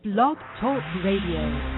Blog Talk Radio.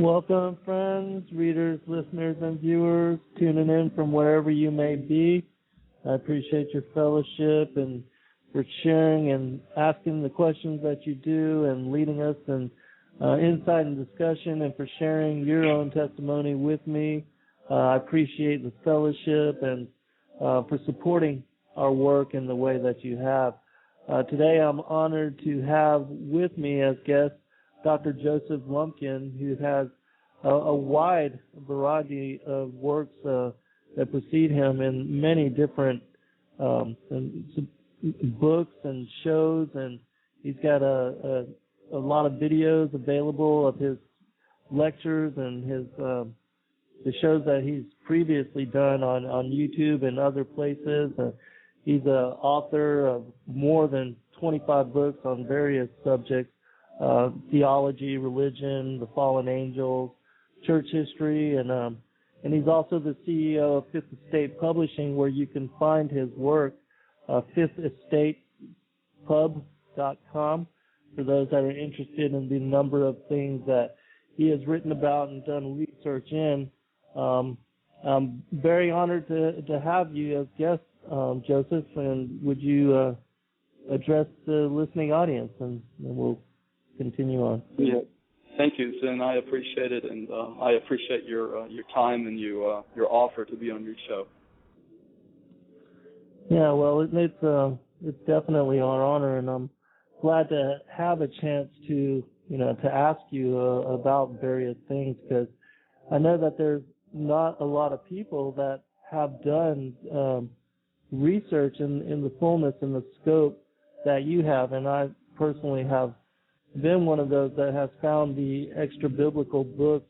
Welcome, friends, readers, listeners, and viewers tuning in from wherever you may be. I appreciate your fellowship and for sharing and asking the questions that you do and leading us in insight and discussion and for sharing your own testimony with me. I appreciate the fellowship and for supporting our work in the way that you have. Today I'm honored to have with me as guest Dr. Joseph Lumpkin, who has a wide variety of works that precede him in many different books and shows, and he's got a lot of videos available of his lectures and his the shows that he's previously done on YouTube and other places. He's an author of more than 25 books on various subjects. Theology, religion, the fallen angels, church history, and he's also the CEO of Fifth Estate Publishing, where you can find his work, Fifth Estate Pub, untoldbook.com for those that are interested in the number of things that he has written about and done research in. I'm very honored to have you as guest, Joseph, and would you address the listening audience, and we'll continue on. Yeah. Thank you, Zen. I appreciate it, and I appreciate your time and your offer to be on your show. Yeah, well, it's definitely our honor, and I'm glad to have a chance to ask you about various things, because I know that there's not a lot of people that have done research in the fullness and the scope that you have, and I personally have been one of those that has found the extra biblical books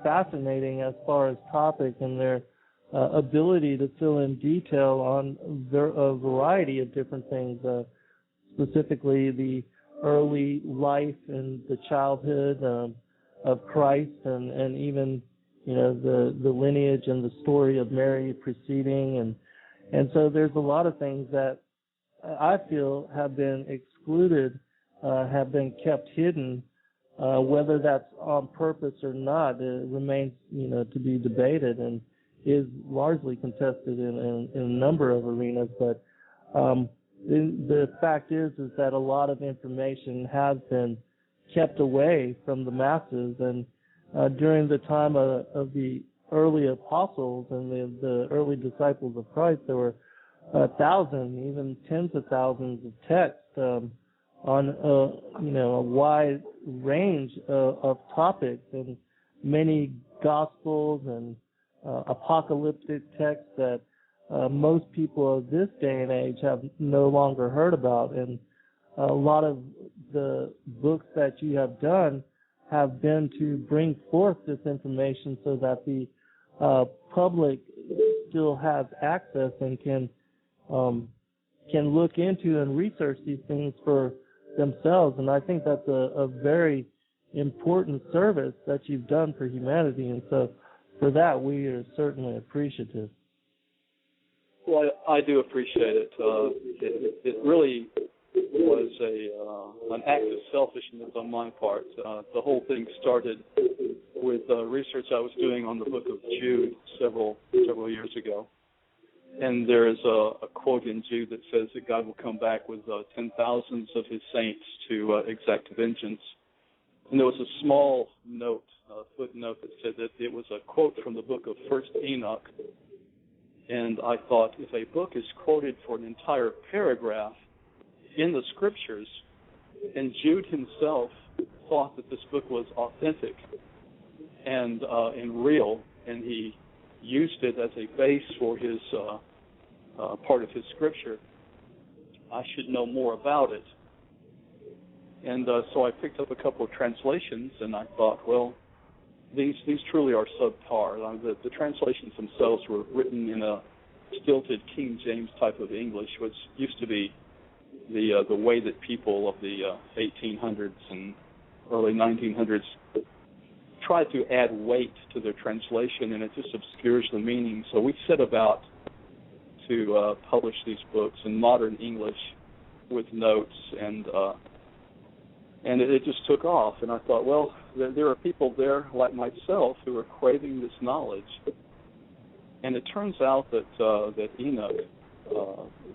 fascinating as far as topic and their ability to fill in detail on a variety of different things, specifically the early life and the childhood of Christ, and even the lineage and the story of Mary preceding, and so there's a lot of things that I feel have been excluded, have been kept hidden, whether that's on purpose or not. It remains, to be debated and is largely contested in a number of arenas. But the fact is that a lot of information has been kept away from the masses. And during the time of the early apostles and the early disciples of Christ, there were thousands, even tens of thousands of texts on a wide range of topics, and many gospels and apocalyptic texts that most people of this day and age have no longer heard about. And a lot of the books that you have done have been to bring forth this information so that the public still has access and can look into and research these things for themselves. And I think that's a very important service that you've done for humanity. And so for that, we are certainly appreciative. Well, I do appreciate it. It really was an act of selfishness on my part. The whole thing started with research I was doing on the book of Jude several years ago. And there is a quote in Jude that says that God will come back with 10,000s of his saints to exact vengeance. And there was a small note, footnote, that said that it was a quote from the book of First Enoch. And I thought, if a book is quoted for an entire paragraph in the scriptures, and Jude himself thought that this book was authentic and real, and he used it as a base for his part of his scripture, I should know more about it. And so I picked up a couple of translations, and I thought, well, these truly are subpar. The translations themselves were written in a stilted King James type of English, which used to be the way that people of the 1800s and early 1900s tried to add weight to their translation, and it just obscures the meaning. So we set about to publish these books in modern English with notes, and it just took off. And I thought, well, there are people there like myself who are craving this knowledge. And it turns out that Enoch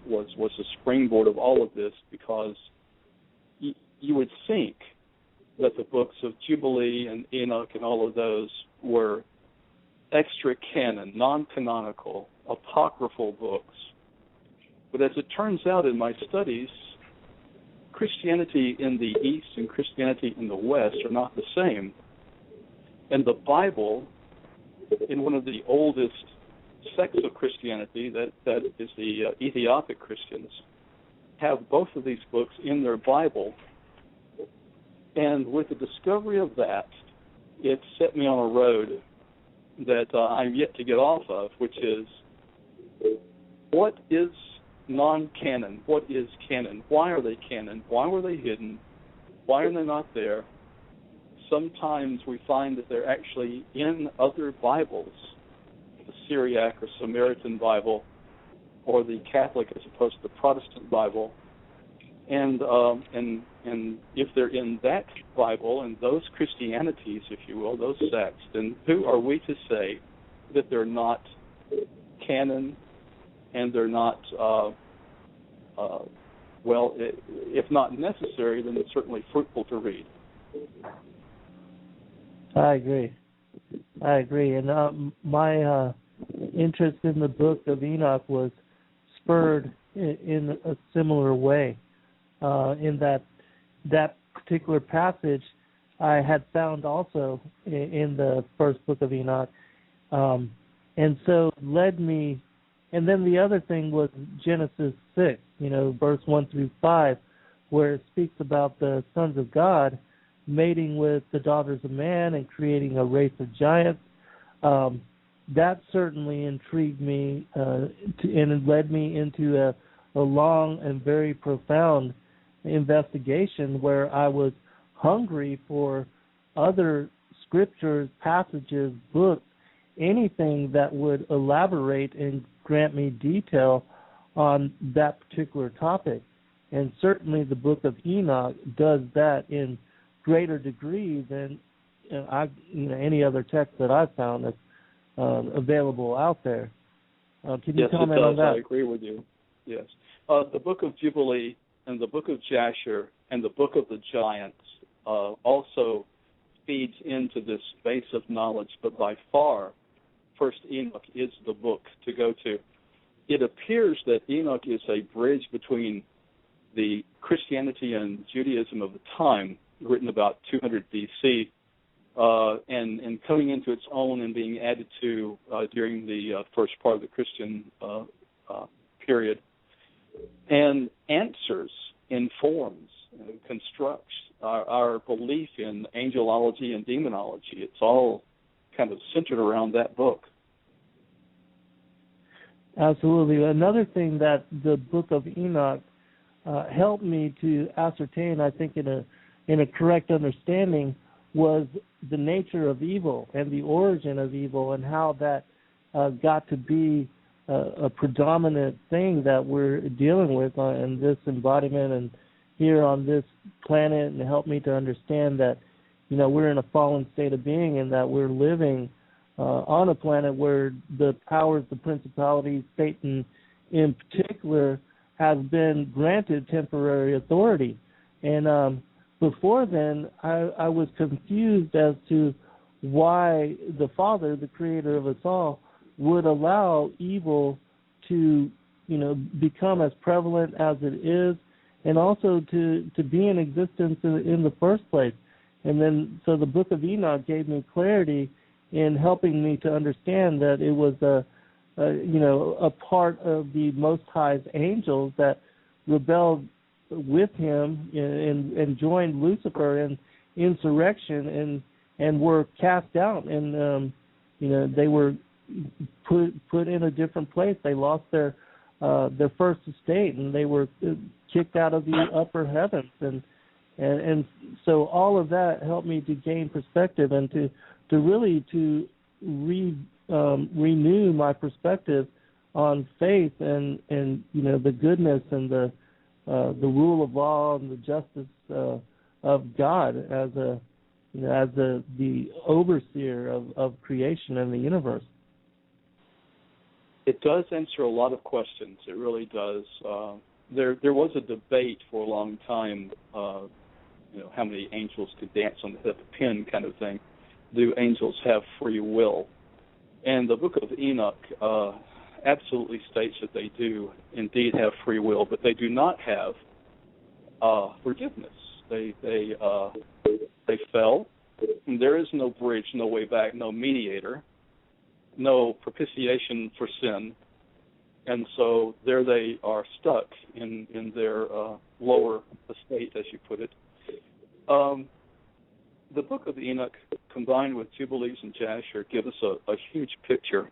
was the springboard of all of this, because you would think that the books of Jubilee and Enoch and all of those were extra canon, non-canonical, apocryphal books. But as it turns out in my studies, Christianity in the East and Christianity in the West are not the same. And the Bible, in one of the oldest sects of Christianity, that is the Ethiopic Christians, have both of these books in their Bible. And with the discovery of that, it set me on a road that I'm yet to get off of, which is, what is non-canon? What is canon? Why are they canon? Why were they hidden? Why are they not there? Sometimes we find that they're actually in other Bibles, the Syriac or Samaritan Bible, or the Catholic as opposed to the Protestant Bible. And if they're in that Bible and those Christianities, if you will, those sects, then who are we to say that they're not canon and they're not, if not necessary, then it's certainly fruitful to read. I agree. And my interest in the book of Enoch was spurred in a similar way, in that particular passage I had found also in the first book of Enoch. And so it led me, and then the other thing was Genesis 6, verse 1 through 5, where it speaks about the sons of God mating with the daughters of man and creating a race of giants. That certainly intrigued me, and it led me into a long and very profound investigation where I was hungry for other scriptures, passages, books, anything that would elaborate and grant me detail on that particular topic. And certainly the book of Enoch does that in greater degree than any other text that I've found that's available out there. Can you comment on that? I agree with you. Yes. The book of Jubilee and the book of Jasher and the book of the Giants also feeds into this base of knowledge, but by far, First Enoch is the book to go to. It appears that Enoch is a bridge between the Christianity and Judaism of the time, written about 200 B.C., and coming into its own and being added to during the first part of the Christian period, and answers, informs, constructs our belief in angelology and demonology. It's all kind of centered around that book. Absolutely. Another thing that the book of Enoch helped me to ascertain, I think in a correct understanding, was the nature of evil and the origin of evil and how that got to be a predominant thing that we're dealing with in this embodiment and here on this planet, and helped me to understand that we're in a fallen state of being and that we're living on a planet where the powers, the principalities, Satan in particular, has been granted temporary authority. And before then, I was confused as to why the Father, the creator of us all, would allow evil to, become as prevalent as it is, and also to be in existence in the first place. And then, so the book of Enoch gave me clarity in helping me to understand that it was a part of the Most High's angels that rebelled with him and joined Lucifer in insurrection and were cast out, and they were put in a different place. They lost their first estate, and they were kicked out of the upper heavens, and so all of that helped me to gain perspective and to really renew my perspective on faith and the goodness and the rule of law and the justice of God as the overseer of creation and the universe. It does answer a lot of questions. It really does. There was a debate for a long time, how many angels could dance on the head of a pin kind of thing. Do angels have free will? And the book of Enoch absolutely states that they do indeed have free will, but they do not have forgiveness. They fell. And there is no bridge, no way back, no mediator, no propitiation for sin, and so there they are stuck in their lower estate, as you put it. The book of Enoch, combined with Jubilees and Jasher, give us a huge picture.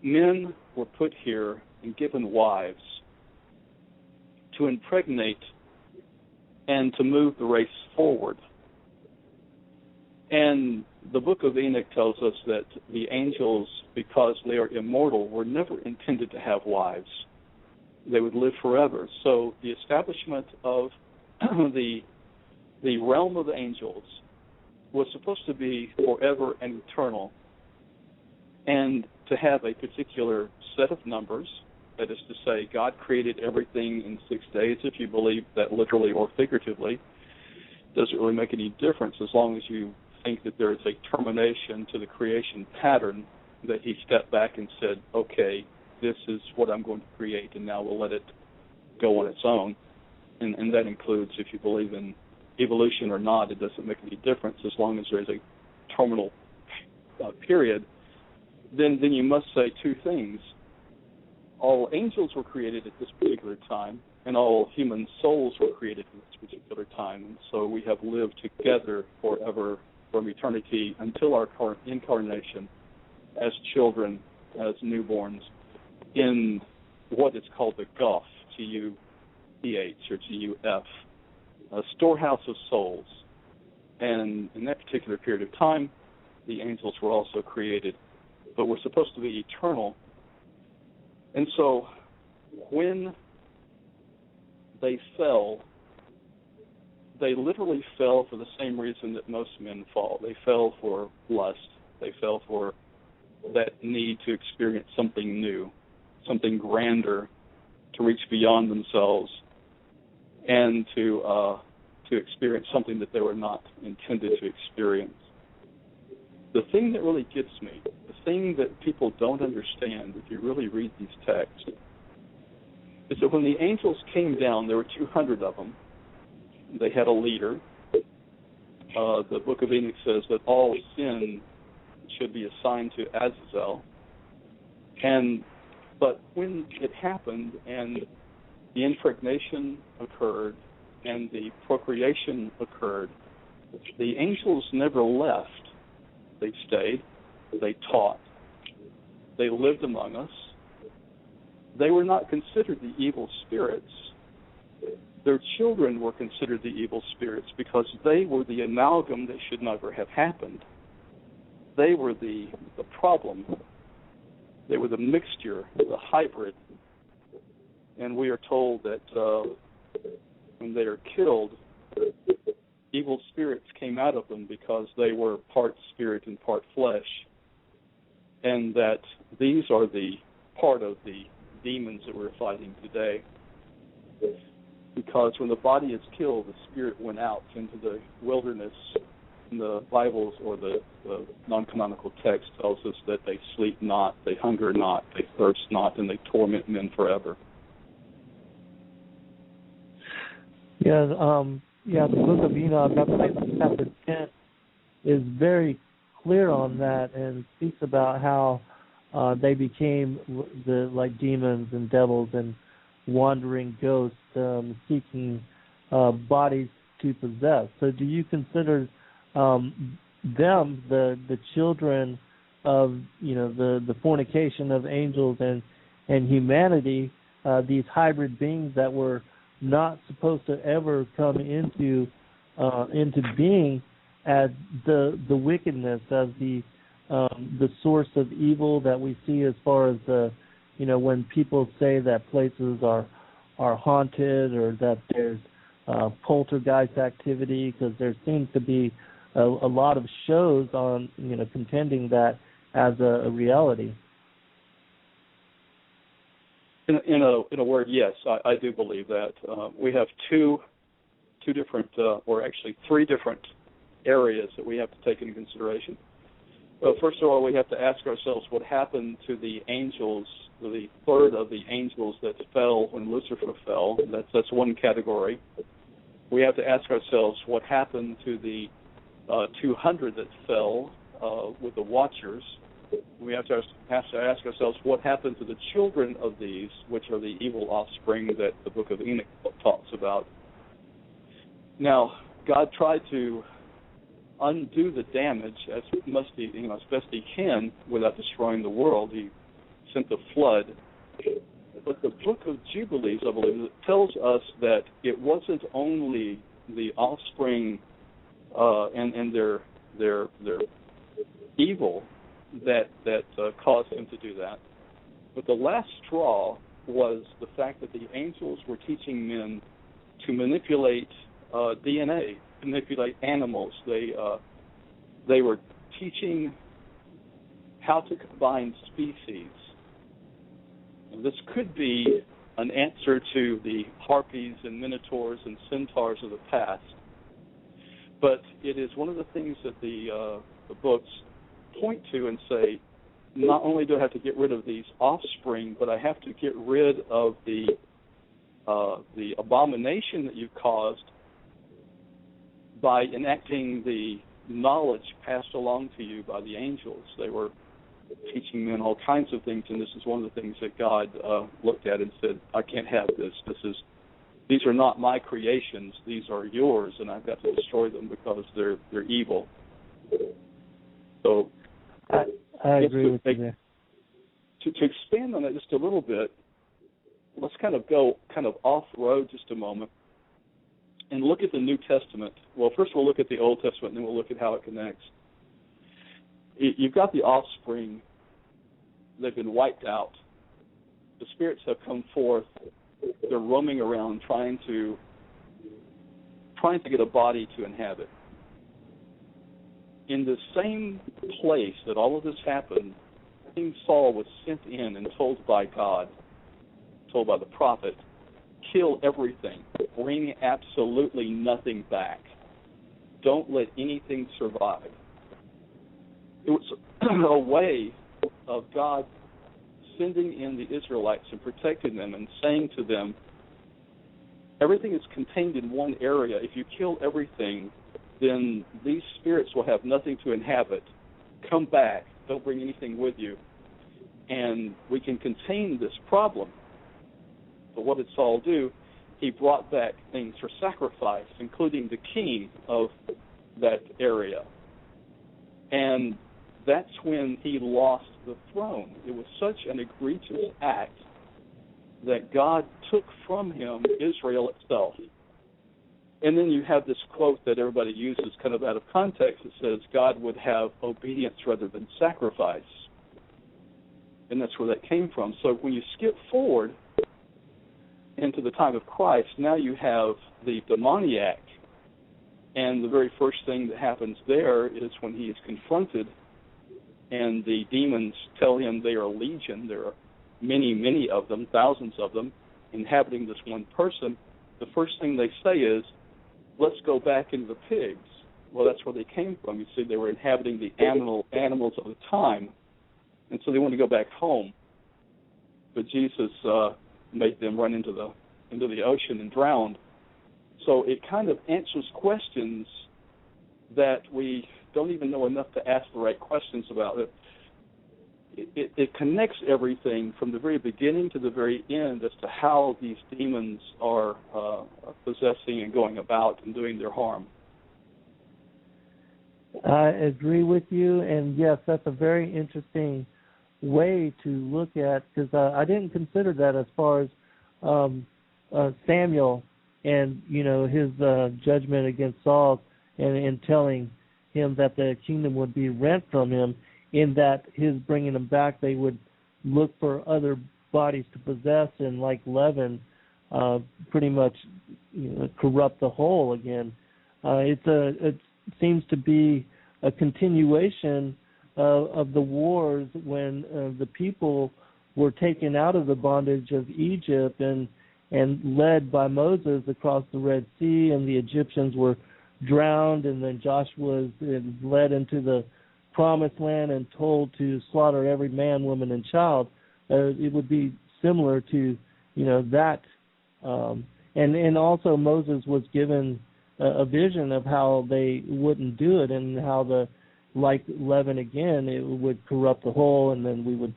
Men were put here and given wives to impregnate and to move the race forward. And the book of Enoch tells us that the angels, because they are immortal, were never intended to have wives. they would live forever. So the establishment of the realm of the angels was supposed to be forever and eternal, and to have a particular set of numbers. That is to say, God created everything in 6 days. If you believe that literally or figuratively, doesn't really make any difference as long as you think that there is a termination to the creation pattern, that he stepped back and said, okay, this is what I'm going to create, and now we'll let it go on its own. And that includes, if you believe in evolution or not, it doesn't make any difference as long as there's a terminal period. Then you must say two things. All angels were created at this particular time, and all human souls were created at this particular time. And so we have lived together forever, from eternity until our incarnation as children, as newborns, in what is called the Gulf, G-U-P-H or G-U-F, a storehouse of souls. And in that particular period of time, the angels were also created, but were supposed to be eternal. And so when they fell, they literally fell for the same reason that most men fall. They fell for lust. They fell for that need to experience something new, something grander, to reach beyond themselves, and to experience something that they were not intended to experience. The thing that really gets me, the thing that people don't understand if you really read these texts, is that when the angels came down, there were 200 of them. They had a leader. The book of Enoch says that all sin should be assigned to Azazel. But when it happened and the impregnation occurred and the procreation occurred, the angels never left. They stayed. They taught. They lived among us. They were not considered the evil spirits. Their children were considered the evil spirits because they were the amalgam that should never have happened. They were the problem. They were the mixture, the hybrid. And we are told that when they are killed, evil spirits came out of them because they were part spirit and part flesh. And that these are the part of the demons that we're fighting today. Because when the body is killed, the spirit went out into the wilderness. And the Bibles or the non-canonical text tells us that they sleep not, they hunger not, they thirst not, and they torment men forever. Yeah, the book of Enoch, chapter 10, is very clear on that and speaks about how they became like demons and devils and wandering ghosts seeking bodies to possess. So do you consider them the children of the fornication of angels and humanity, these hybrid beings that were not supposed to ever come into being, as the wickedness, as the source of evil that we see, as far as when people say that places are haunted or that there's poltergeist activity, because there seems to be a lot of shows on contending that as a reality. In a word, yes, I do believe that. We have two different, or actually three different areas that we have to take into consideration. Well, first of all, we have to ask ourselves what happened to the angels, the third of the angels that fell when Lucifer fell. That's one category. We have to ask ourselves what happened to the 200 that fell with the Watchers. We have to ask ourselves what happened to the children of these, which are the evil offspring that the book of Enoch talks about. Now, God tried to undo the damage as best he can without destroying the world. He sent the flood. But the book of Jubilees, I believe, tells us that it wasn't only the offspring and their evil that caused him to do that, but the last straw was the fact that the angels were teaching men to manipulate DNA, manipulate animals. They were teaching how to combine species. And this could be an answer to the harpies and minotaurs and centaurs of the past, but it is one of the things that the books point to and say, not only do I have to get rid of these offspring, but I have to get rid of the abomination that you've caused by enacting the knowledge passed along to you by the angels. They were teaching men all kinds of things, and this is one of the things that God looked at and said, I can't have this. These are not my creations. These are yours, and I've got to destroy them because they're evil. So I agree with you there. To expand on that just a little bit, let's kind of go off road just a moment and look at the New Testament. Well, first we'll look at the Old Testament, and then we'll look at how it connects. You've got the offspring. They've been wiped out. The spirits have come forth. They're roaming around trying to get a body to inhabit. In the same place that all of this happened, King Saul was sent in and told by God, told by the prophet, kill everything. Bring absolutely nothing back. Don't let anything survive. It was a way of God sending in the Israelites and protecting them and saying to them, everything is contained in one area. If you kill everything, then these spirits will have nothing to inhabit. Come back. Don't bring anything with you. And we can contain this problem. But what did Saul do? He brought back things for sacrifice, including the king of that area. And that's when he lost the throne. It was such an egregious act that God took from him Israel itself. And then you have this quote that everybody uses kind of out of context that says God would have obedience rather than sacrifice. And that's where that came from. So when you skip forward into the time of Christ, now you have the demoniac. And the very first thing that happens there is when he is confronted and the demons tell him they are legion. There are many, many of them, thousands of them, inhabiting this one person. The first thing they say is, let's go back into the pigs. Well, that's where they came from. You see, they were inhabiting the animals of the time, and so they wanted to go back home. But Jesus made them run into the ocean and drowned. So it kind of answers questions that we don't even know enough to ask the right questions about. It connects everything from the very beginning to the very end as to how these demons are possessing and going about and doing their harm. I agree with you, and yes, that's a very interesting way to look at, because I didn't consider that as far as Samuel and his judgment against Saul and telling him that the kingdom would be rent from him. In that his bringing them back, they would look for other bodies to possess, and like leaven, pretty much corrupt the whole again. It seems to be a continuation of the wars when the people were taken out of the bondage of Egypt and led by Moses across the Red Sea, and the Egyptians were drowned, and then Joshua is led into the promised land and told to slaughter every man, woman, and child. It would be similar to that, and also Moses was given a vision of how they wouldn't do it, and how like leaven again, it would corrupt the whole, and then we would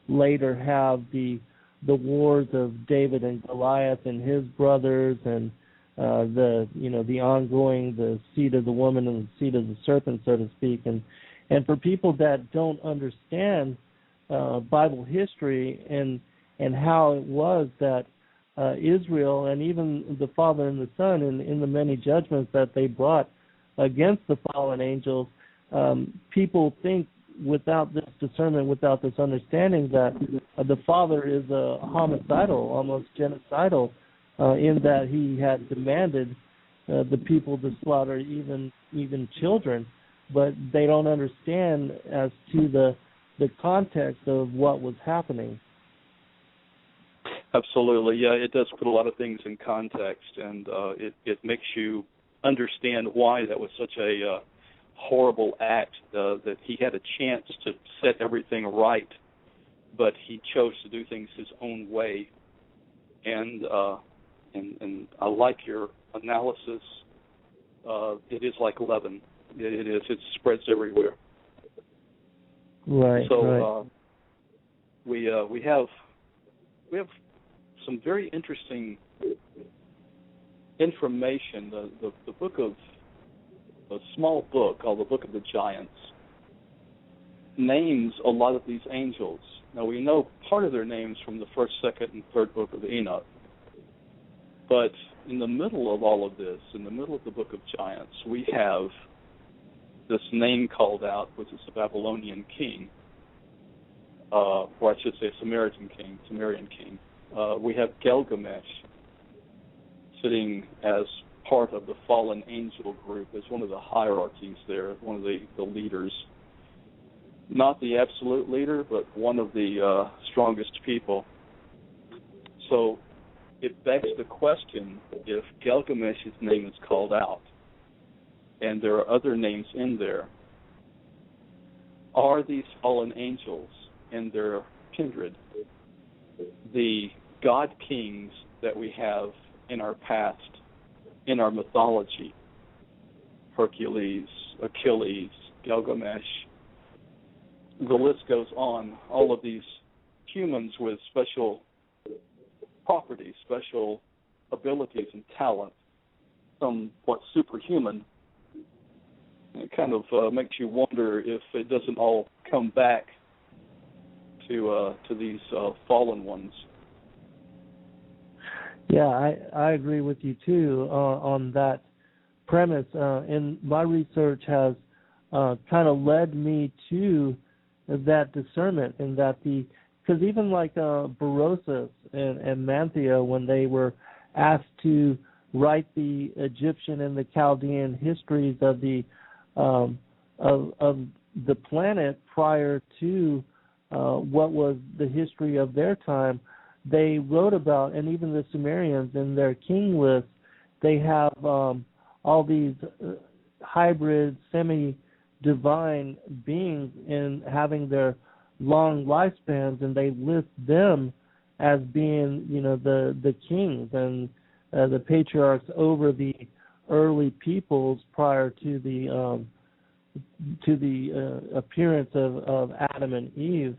later have the wars of David and Goliath and his brothers, and the ongoing, the seed of the woman and the seed of the serpent, so to speak. And for people that don't understand Bible history and how it was that Israel and even the Father and the Son in the many judgments that they brought against the fallen angels, people think without this discernment, without this understanding that the father is homicidal, almost genocidal, in that he had demanded the people to slaughter even children, but they don't understand as to the context of what was happening. Absolutely, yeah. It does put a lot of things in context, and it makes you understand why that was such a horrible act. That he had a chance to set everything right, but he chose to do things his own way. And I like your analysis. It is like leaven. It is. It spreads everywhere. Right. So right. We have some very interesting information. The book of a small book called the Book of the Giants names a lot of these angels. Now we know part of their names from the first, second, and third book of Enoch. But in the middle of all of this, in the middle of the Book of Giants, we have this name called out, which is the Babylonian king, or I should say Sumerian king. We have Gilgamesh sitting as part of the fallen angel group, as one of the hierarchies there, one of the leaders. Not the absolute leader, but one of the strongest people. So it begs the question, if Gilgamesh's name is called out, and there are other names in there, are these fallen angels and their kindred the god kings that we have in our past, in our mythology? Hercules, Achilles, Gilgamesh, the list goes on. All of these humans with special properties, special abilities and talent, somewhat superhuman. It kind of makes you wonder if it doesn't all come back to these fallen ones. Yeah, I agree with you too on that premise. And my research has kind of led me to that discernment, and that because even like Berosus and Manthea, when they were asked to write the Egyptian and the Chaldean histories of the planet prior to what was the history of their time, they wrote about, and even the Sumerians in their king list, they have all these hybrid, semi-divine beings in having their long lifespans, and they list them as being, the kings and the patriarchs over the early peoples prior to the appearance of Adam and Eve.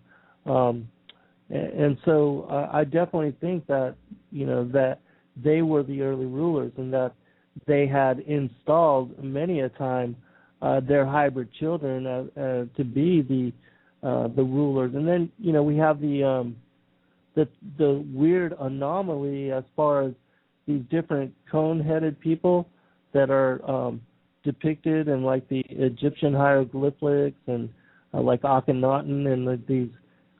And so I definitely think that, that they were the early rulers, and that they had installed many a time their hybrid children to be the rulers. And then, we have the weird anomaly as far as these different cone-headed people that are depicted in like the Egyptian hieroglyphics, and like Akhenaten, and like these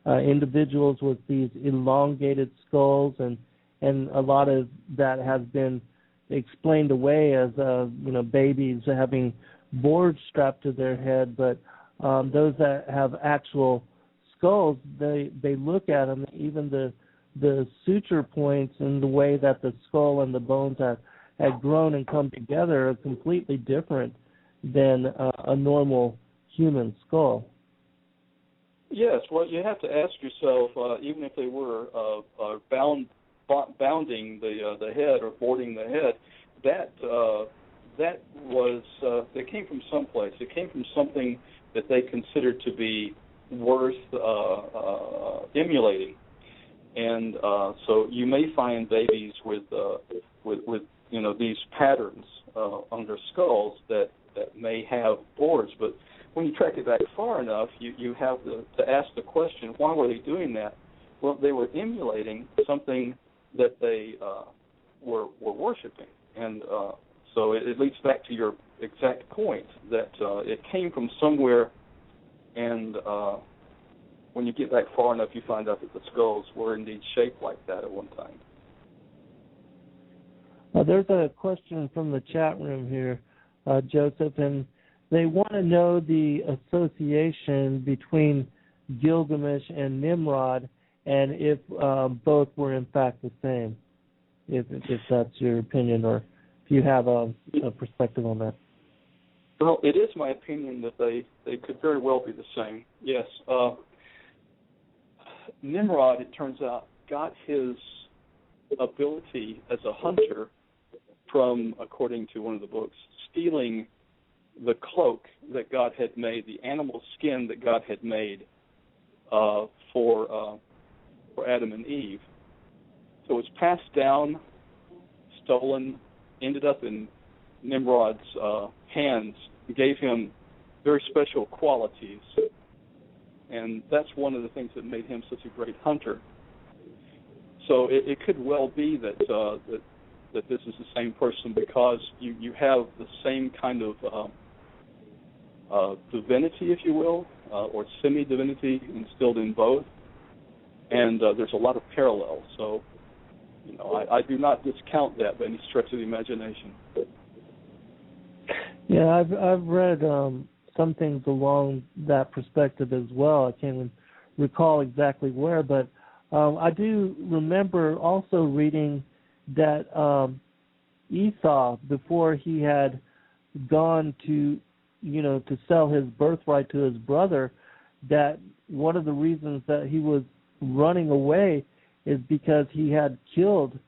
individuals with these elongated skulls, and a lot of that has been explained away as babies having boards strapped to their head. But those that have actual skulls, they look at them, even the suture points and the way that the skull and the bones had grown and come together are completely different than a normal human skull. Yes, well, you have to ask yourself, even if they were bounding the head or boarding the head, that was they came from someplace. It came from something that they considered to be worth emulating, and so you may find babies with these patterns on their skulls that may have boards, but when you track it back far enough, you have to ask the question, why were they doing that? Well, they were emulating something that they were worshiping. And so it leads back to your exact point, that it came from somewhere And when you get back far enough, you find out that the skulls were indeed shaped like that at one time. There's a question from the chat room here, Joseph, and they want to know the association between Gilgamesh and Nimrod, and if both were in fact the same, if that's your opinion, or if you have a perspective on that. Well, it is my opinion that they could very well be the same. Yes. Nimrod, it turns out, got his ability as a hunter from, according to one of the books, stealing the cloak that God had made, the animal skin that God had made for Adam and Eve. So it was passed down, stolen, ended up in Nimrod's hands, gave him very special qualities. And that's one of the things that made him such a great hunter. So it could well be that this is the same person, because you have the same kind of divinity, if you will, or semi-divinity instilled in both. And there's a lot of parallels. So, I do not discount that by any stretch of the imagination. Yeah, I've read some things along that perspective as well. I can't even recall exactly where, but I do remember also reading that Esau, before he had gone to sell his birthright to his brother, that one of the reasons that he was running away is because he had killed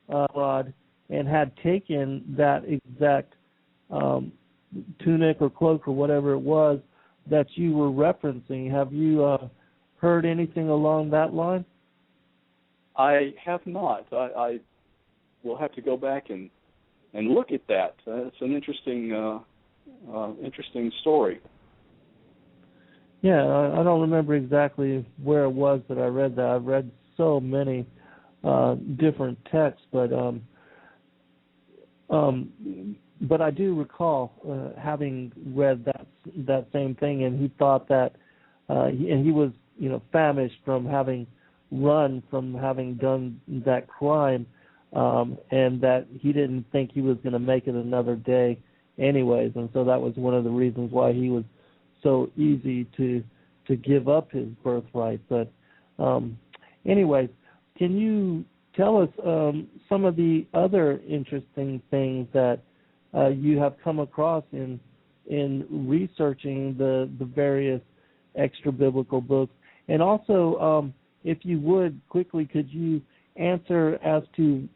Rod and had taken that exact tunic or cloak or whatever it was that you were referencing. Have you heard anything along that line? I have not. I will have to go back and look at that. It's an interesting story. Yeah, I don't remember exactly where it was that I read that. I've read so many different texts, but I do recall having read that same thing, and he thought that, and he was famished from having run from having done that crime, and that he didn't think he was going to make it another day anyways, and so that was one of the reasons why he was so easy to give up his birthright. But anyways, can you tell us some of the other interesting things that you have come across in researching the various extra biblical books, and also if you would quickly, could you answer as to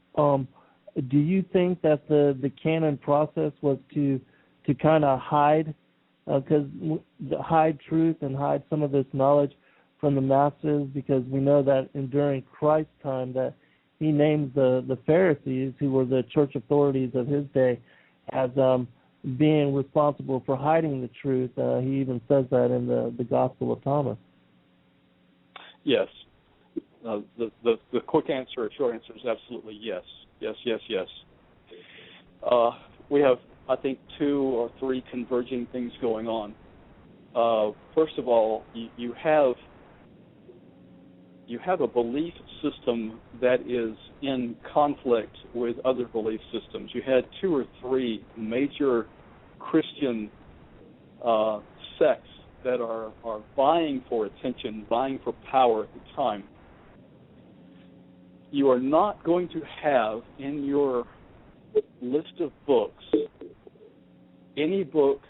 do you think that the canon process was to kind of hide truth and hide some of this knowledge from the masses, because we know that during Christ's time that he names the Pharisees, who were the church authorities of his day, as being responsible for hiding the truth. He even says that in the Gospel of Thomas. Yes. The quick answer, or short answer, is absolutely yes. Yes, yes, yes. We have, I think, 2 or 3 converging things going on. First of all, you have a belief system that is in conflict with other belief systems. You had 2 or 3 major Christian sects that are vying for attention, vying for power at the time. You are not going to have in your list of books any book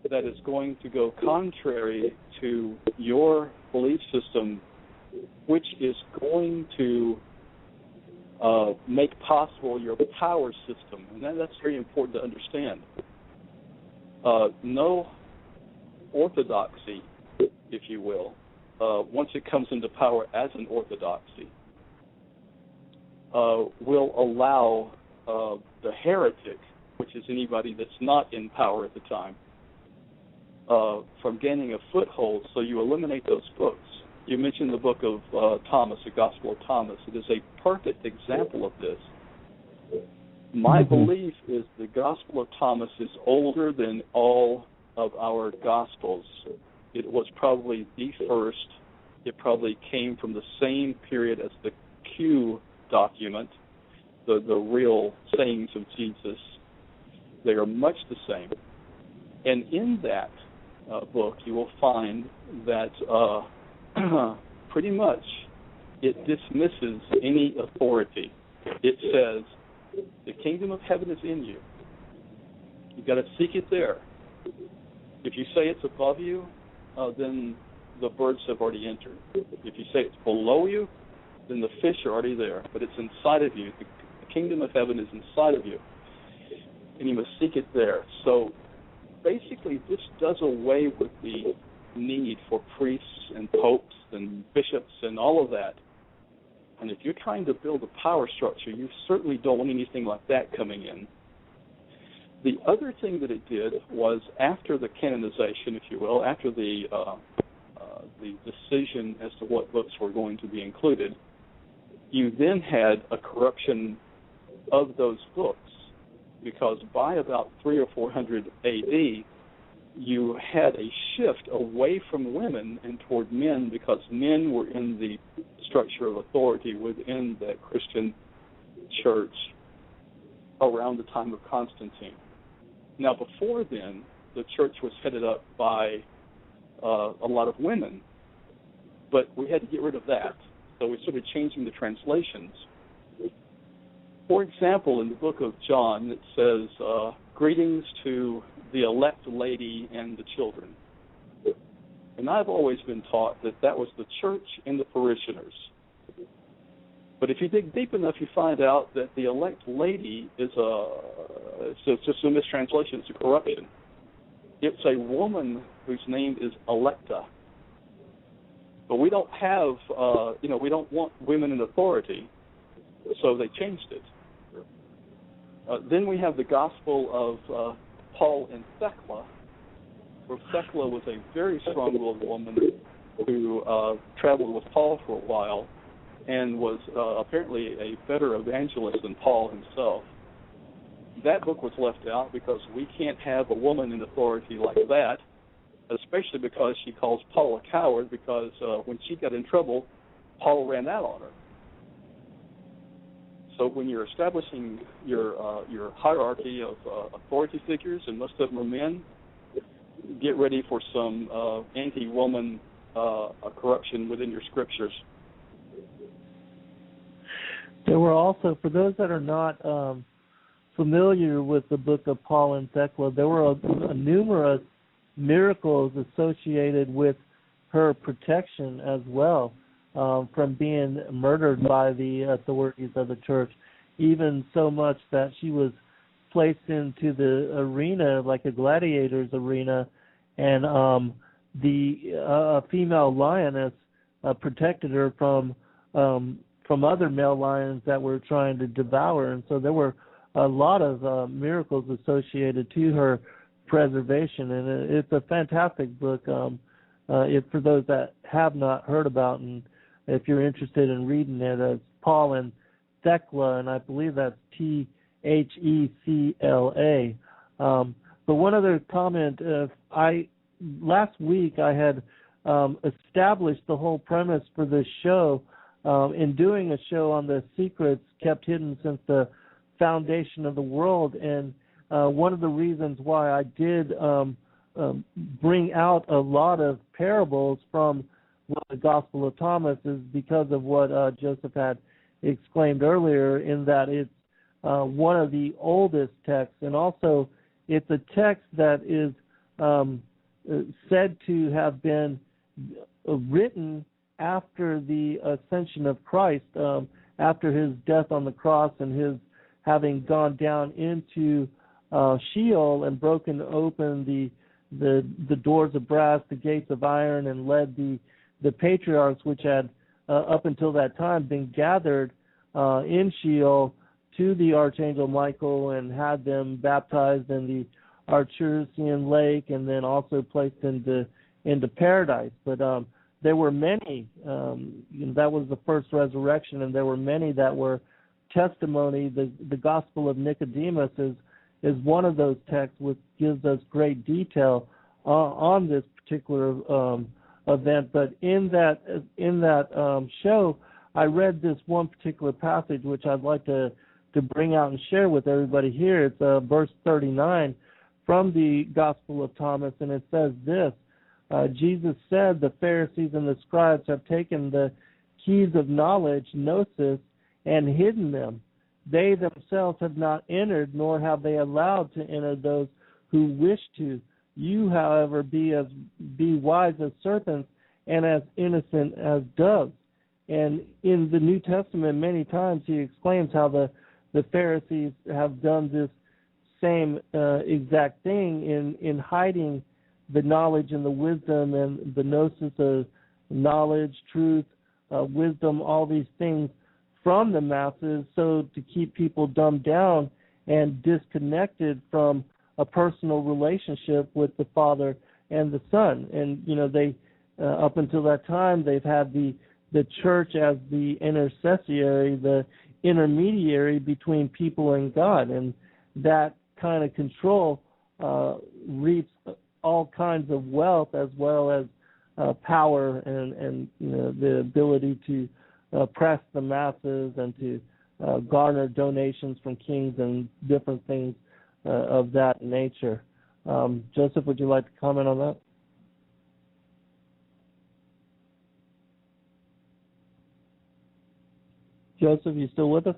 that is going to go contrary to your belief system, which is going to make possible your power system. And that's very important to understand. No orthodoxy, if you will, once it comes into power as an orthodoxy, will allow the heretic, which is anybody that's not in power at the time, from gaining a foothold. So you eliminate those books. You mentioned the book of Thomas, the Gospel of Thomas. It is a perfect example of this. My belief is the Gospel of Thomas is older than all of our Gospels. It was probably the first. It probably came from the same period as the Q document, the real sayings of Jesus. They are much the same. And in that book, you will find that pretty much it dismisses any authority. It says, the kingdom of heaven is in you. You've got to seek it there. If you say it's above you, then the birds have already entered. If you say it's below you, then the fish are already there. But it's inside of you. The kingdom of heaven is inside of you. And you must seek it there. So basically, this does away with the need for priests and popes and bishops and all of that. And if you're trying to build a power structure, you certainly don't want anything like that coming in. The other thing that it did was, after the canonization, if you will, after the decision as to what books were going to be included, you then had a corruption of those books, because by about 300 or 400 A.D., you had a shift away from women and toward men, because men were in the structure of authority within the Christian church around the time of Constantine. Now, before then, the church was headed up by a lot of women, but we had to get rid of that. So we started changing the translations. For example, in the book of John, it says, greetings to the elect lady and the children. And I've always been taught that that was the church and the parishioners. But if you dig deep enough, you find out that the elect lady is it's just a mistranslation, it's a corruption. It's a woman whose name is Electa. But we don't have, we don't want women in authority, so they changed it. Then we have the Gospel of Paul and Thecla, where Thecla was a very strong-willed woman who traveled with Paul for a while and was apparently a better evangelist than Paul himself. That book was left out because we can't have a woman in authority like that, especially because she calls Paul a coward, because when she got in trouble, Paul ran out on her. So when you're establishing your hierarchy of authority figures, and most of them are men, get ready for some anti-woman corruption within your scriptures. There were also, for those that are not familiar with the book of Paul and Thecla, there were numerous miracles associated with her protection as well, from being murdered by the authorities of the church, even so much that she was placed into the arena, like a gladiator's arena, and the female lioness protected her from other male lions that were trying to devour. And so there were a lot of miracles associated to her preservation, and it's a fantastic book. For those that have not heard about, and if you're interested in reading it, it's Paul and Thecla, and I believe that's Thecla. But one other comment, last week I had established the whole premise for this show in doing a show on the secrets kept hidden since the foundation of the world, and one of the reasons why I did bring out a lot of parables from the Gospel of Thomas is because of what Joseph had exclaimed earlier, in that it's one of the oldest texts, and also it's a text that is said to have been written after the ascension of Christ, after his death on the cross and his having gone down into Sheol and broken open the doors of brass, the gates of iron, and led the patriarchs, which had up until that time been gathered in Sheol, to the Archangel Michael, and had them baptized in the Archerusian lake, and then also placed into paradise. But there were many, that was the first resurrection, and there were many that were testimony. The Gospel of Nicodemus is one of those texts which gives us great detail on this particular event, but in that show, I read this one particular passage which I'd like to bring out and share with everybody here. It's verse 39 from the Gospel of Thomas, and it says this: Jesus said, "The Pharisees and the scribes have taken the keys of knowledge, gnosis, and hidden them. They themselves have not entered, nor have they allowed to enter those who wish to. You, however, be wise as serpents and as innocent as doves." And in the New Testament, many times he explains how the Pharisees have done this same exact thing in hiding the knowledge and the wisdom and the gnosis of knowledge, truth, wisdom, all these things from the masses, so to keep people dumbed down and disconnected from a personal relationship with the Father and the Son. And, they, up until that time, they've had the church as the intercessory, the intermediary between people and God. And that kind of control reaps all kinds of wealth as well as power and the ability to oppress the masses and to garner donations from kings and different things of that nature. Joseph, would you like to comment on that? Joseph, you still with us?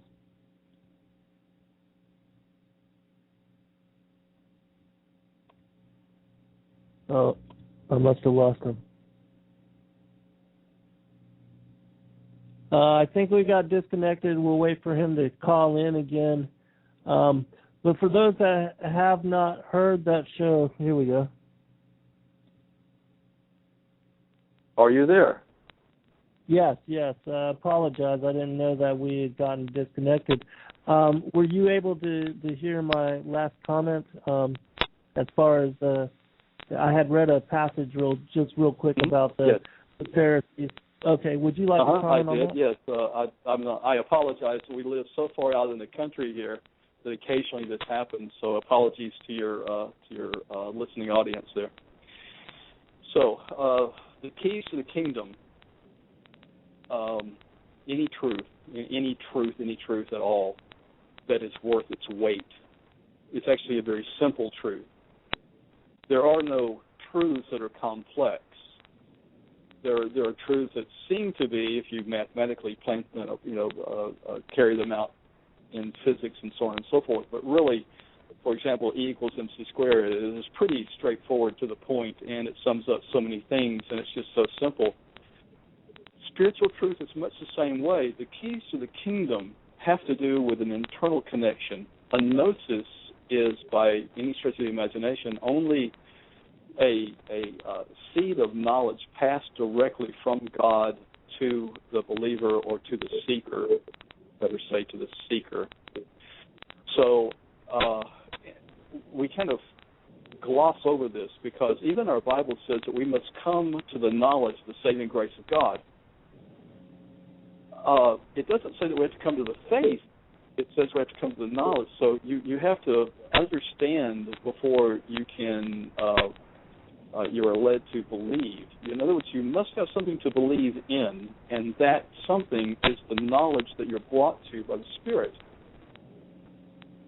Oh, I must have lost him. I think we got disconnected. We'll wait for him to call in again. But for those that have not heard that show, here we go. Are you there? Yes. Apologize. I didn't know that we had gotten disconnected. Were you able to hear my last comment as far as I had read a passage real quick about the Pharisees. Okay, would you like to comment on that? I did, yes. I apologize. We live so far out in the country here that occasionally this happens, so apologies to your listening audience there. So, the keys to the kingdom, any truth at all that is worth its weight. It's actually a very simple truth. There are no truths that are complex. There are truths that seem to be, if you mathematically carry them out in physics and so on and so forth. But really, for example, E equals MC squared is pretty straightforward to the point, and it sums up so many things, and it's just so simple. Spiritual truth is much the same way. The keys to the kingdom have to do with an internal connection. A gnosis is, by any stretch of the imagination, only a seed of knowledge passed directly from God to the believer or to the seeker, better say to the seeker. So we kind of gloss over this because even our Bible says that we must come to the knowledge of the saving grace of God. It doesn't say that we have to come to the faith. It says we have to come to the knowledge. So you have to understand before you can you are led to believe. In other words, you must have something to believe in, and that something is the knowledge that you're brought to by the Spirit.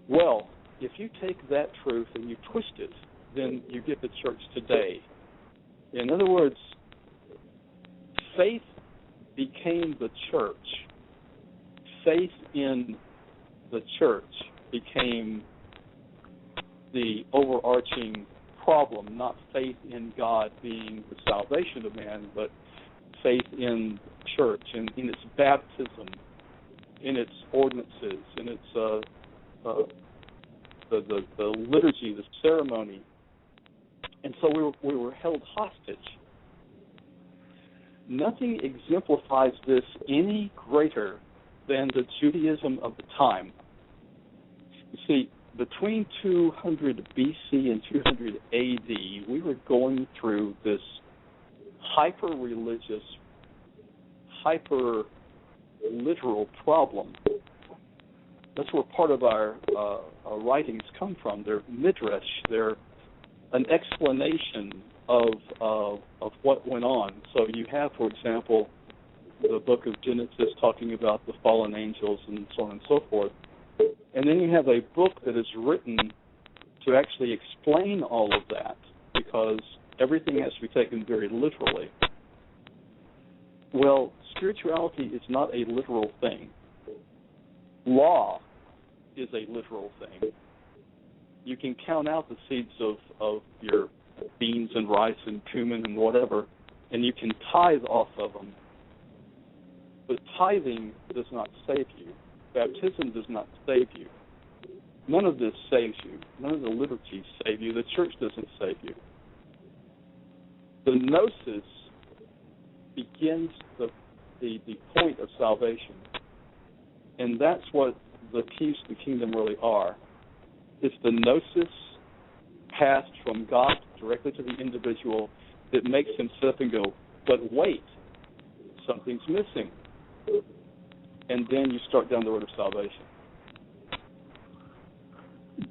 Well, if you take that truth and you twist it, then you get the church today. In other words, faith became the church. Faith in the church became the overarching problem, not faith in God being the salvation of man, but faith in the church and in its baptism, in its ordinances, in its the liturgy, the ceremony. And so we were held hostage. Nothing exemplifies this any greater than the Judaism of the time. You see, between 200 BC and 200 AD, we were going through this hyper-religious, hyper-literal problem. That's where part of our writings come from. They're midrash. They're an explanation of what went on. So you have, for example, the book of Genesis talking about the fallen angels and so on and so forth. And then you have a book that is written to actually explain all of that, because everything has to be taken very literally. Well, spirituality is not a literal thing. Law is a literal thing. You can count out the seeds of your beans and rice and cumin and whatever, and you can tithe off of them. But tithing does not save you. Baptism does not save you. None of this saves you. None of the liturgies save you. The church doesn't save you. The gnosis begins the point of salvation. And that's what the keys to the kingdom really are. It's the gnosis passed from God directly to the individual that makes him sit up and go, but wait, something's missing. And then you start down the road of salvation.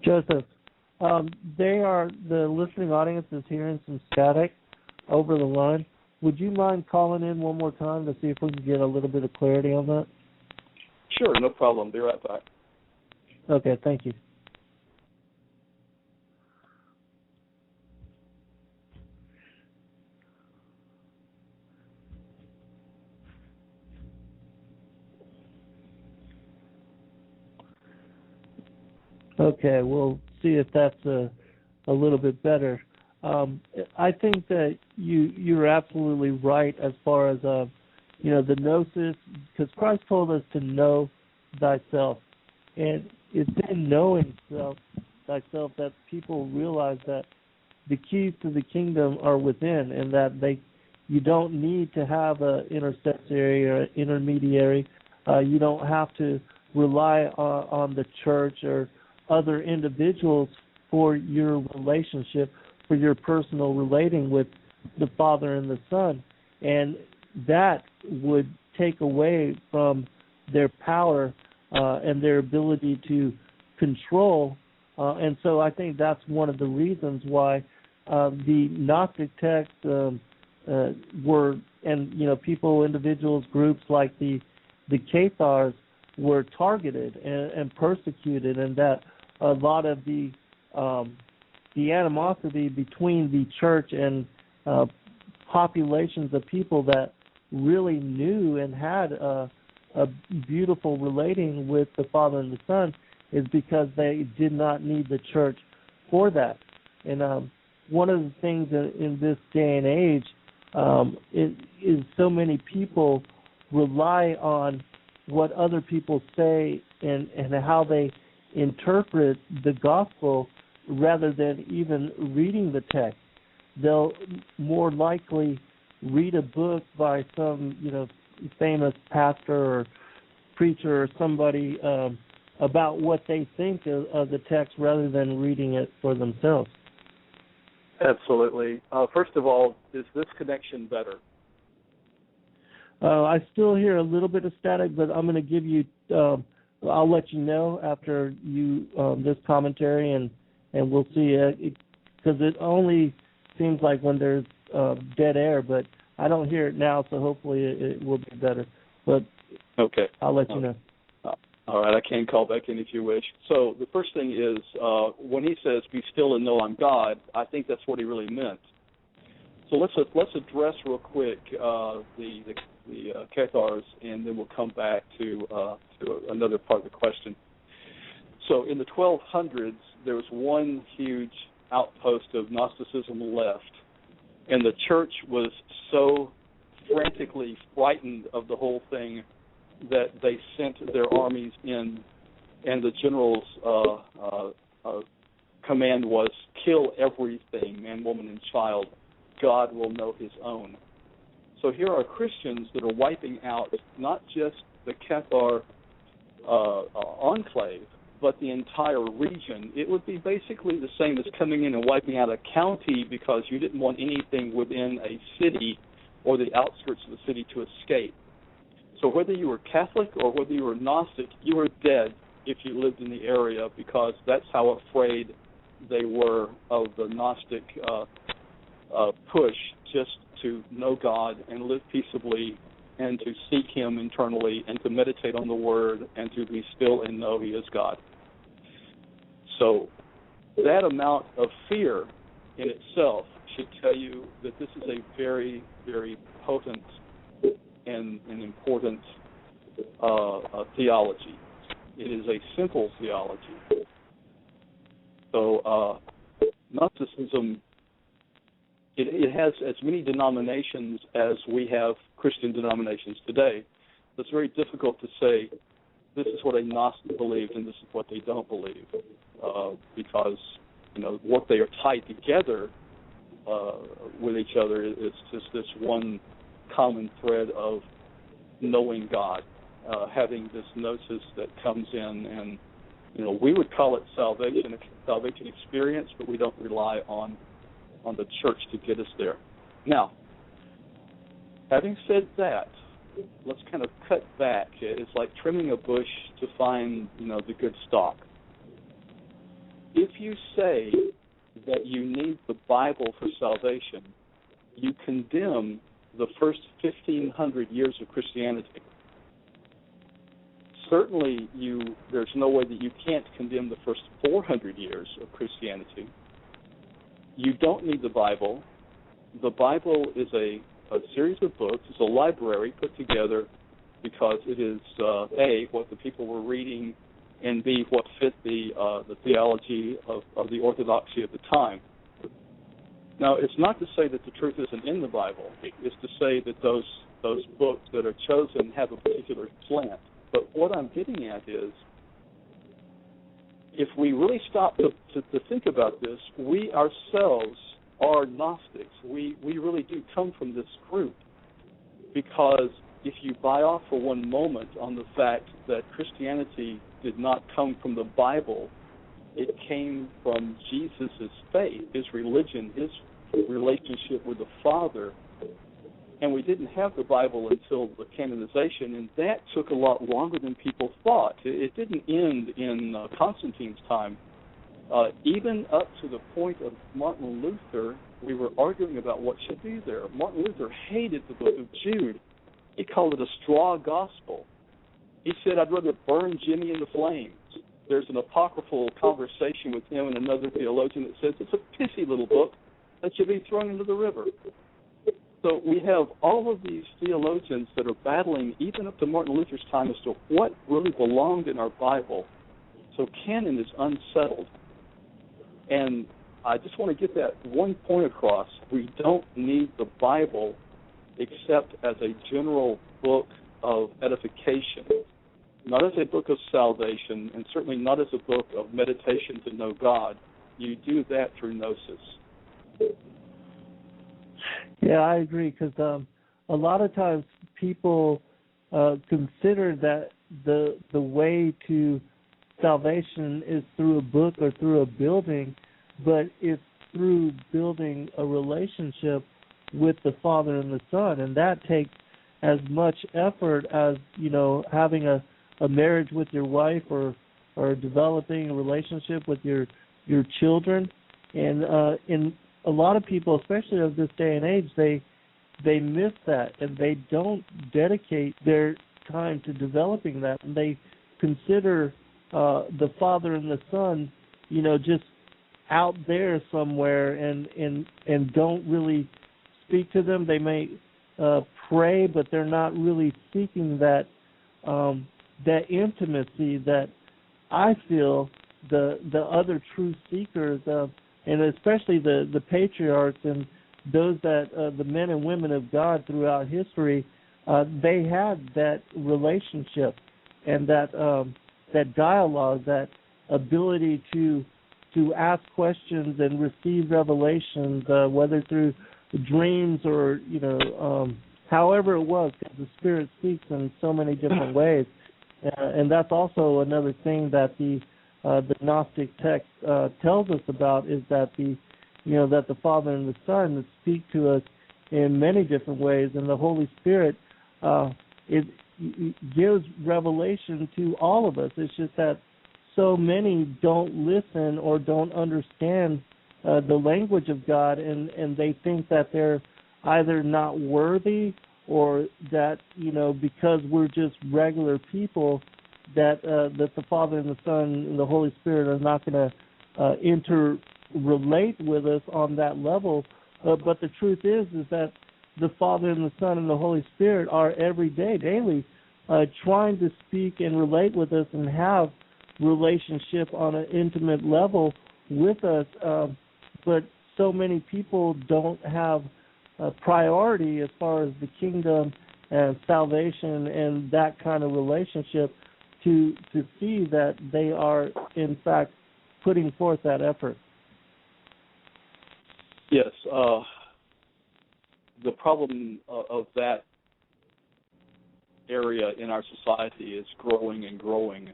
Joseph, the listening audience is hearing some static over the line. Would you mind calling in one more time to see if we can get a little bit of clarity on that? Sure, no problem. Be right back. Okay, thank you. Okay, we'll see if that's a little bit better. I think that you're absolutely right as far as the gnosis, because Christ told us to know thyself, and it's in knowing thyself that people realize that the keys to the kingdom are within, and that you don't need to have an intercessory or intermediary. You don't have to rely on the church or other individuals for your relationship, for your personal relating with the Father and the Son. And that would take away from their power and their ability to control. And so I think that's one of the reasons why the Gnostic texts were, and people, individuals, groups like the Cathars were targeted and persecuted, and that a lot of the animosity between the church and populations of people that really knew and had a beautiful relating with the Father and the Son is because they did not need the church for that. And one of the things in this day and age is so many people rely on what other people say and how they interpret the gospel rather than even reading the text. They'll more likely read a book by some famous pastor or preacher or somebody about what they think of the text rather than reading it for themselves. Absolutely. First of all, is this connection better? I still hear a little bit of static, but I'm going to give you I'll let you know after you this commentary, and we'll see, because it only seems like when there's dead air, but I don't hear it now, so hopefully it will be better. But okay, I'll let you know. All right, I can call back in if you wish. So the first thing is, when he says, "Be still and know I'm God," I think that's what he really meant. So let's address real quick the Cathars, and then we'll come back to another part of the question. So in the 1200s, there was one huge outpost of Gnosticism left, and the church was so frantically frightened of the whole thing that they sent their armies in, and the general's command was, kill everything, man, woman, and child. God will know his own. So here are Christians that are wiping out not just the Cathar enclave, but the entire region. It would be basically the same as coming in and wiping out a county because you didn't want anything within a city or the outskirts of the city to escape. So whether you were Catholic or whether you were Gnostic, you were dead if you lived in the area, because that's how afraid they were of the Gnostic push just to know God and live peaceably and to seek Him internally and to meditate on the Word and to be still and know He is God. So that amount of fear in itself should tell you that this is a very, very potent and important theology. It is a simple theology. So Gnosticism, it has as many denominations as we have Christian denominations today. So it's very difficult to say this is what a Gnostic believes and this is what they don't believe, because what they are tied together with each other is just this one common thread of knowing God, having this gnosis that comes in, and we would call it salvation experience, but we don't rely on the church to get us there. Now, having said that, let's kind of cut back. It's like trimming a bush to find the good stalk. If you say that you need the Bible for salvation, you condemn the first 1,500 years of Christianity. Certainly, there's no way that you can't condemn the first 400 years of Christianity. You don't need the Bible. The Bible is a series of books. It's a library put together because it is, A, what the people were reading, and B, what fit the theology of the orthodoxy at the time. Now, it's not to say that the truth isn't in the Bible. It's to say that those books that are chosen have a particular slant. But what I'm getting at is, if we really stop to think about this, we ourselves are Gnostics. We really do come from this group, because if you buy off for one moment on the fact that Christianity did not come from the Bible, it came from Jesus' faith, his religion, his relationship with the Father, and we didn't have the Bible until the canonization, and that took a lot longer than people thought. It didn't end in Constantine's time. Even up to the point of Martin Luther, we were arguing about what should be there. Martin Luther hated the book of Jude. He called it a straw gospel. He said, I'd rather burn Jimmy in the flames. There's an apocryphal conversation with him and another theologian that says it's a pissy little book that should be thrown into the river. So we have all of these theologians that are battling, even up to Martin Luther's time, as to what really belonged in our Bible. So canon is unsettled. And I just want to get that one point across. We don't need the Bible except as a general book of edification, not as a book of salvation, and certainly not as a book of meditation to know God. You do that through gnosis. Yeah, I agree, because a lot of times people consider that the way to salvation is through a book or through a building, but it's through building a relationship with the Father and the Son, and that takes as much effort as having a marriage with your wife or developing a relationship with your children. And in a lot of people, especially of this day and age, they miss that, and they don't dedicate their time to developing that, and they consider the Father and the Son, just out there somewhere, and don't really speak to them. They may pray, but they're not really seeking that intimacy that I feel the other true seekers of, and especially the patriarchs and those that the men and women of God throughout history, they had that relationship and that dialogue, that ability to ask questions and receive revelations, whether through dreams or however it was, because the Spirit speaks in so many different ways, and that's also another thing that the Gnostic text tells us about, is that that the Father and the Son speak to us in many different ways, and the Holy Spirit it gives revelation to all of us. It's just that so many don't listen or don't understand the language of God, and they think that they're either not worthy or that, because we're just regular people, that the Father and the Son and the Holy Spirit are not going to interrelate with us on that level. But the truth is that the Father and the Son and the Holy Spirit are every day, daily, trying to speak and relate with us and have relationship on an intimate level with us. But so many people don't have a priority as far as the kingdom and salvation and that kind of relationship to see that they are, in fact, putting forth that effort. Yes. The problem of that area in our society is growing and growing,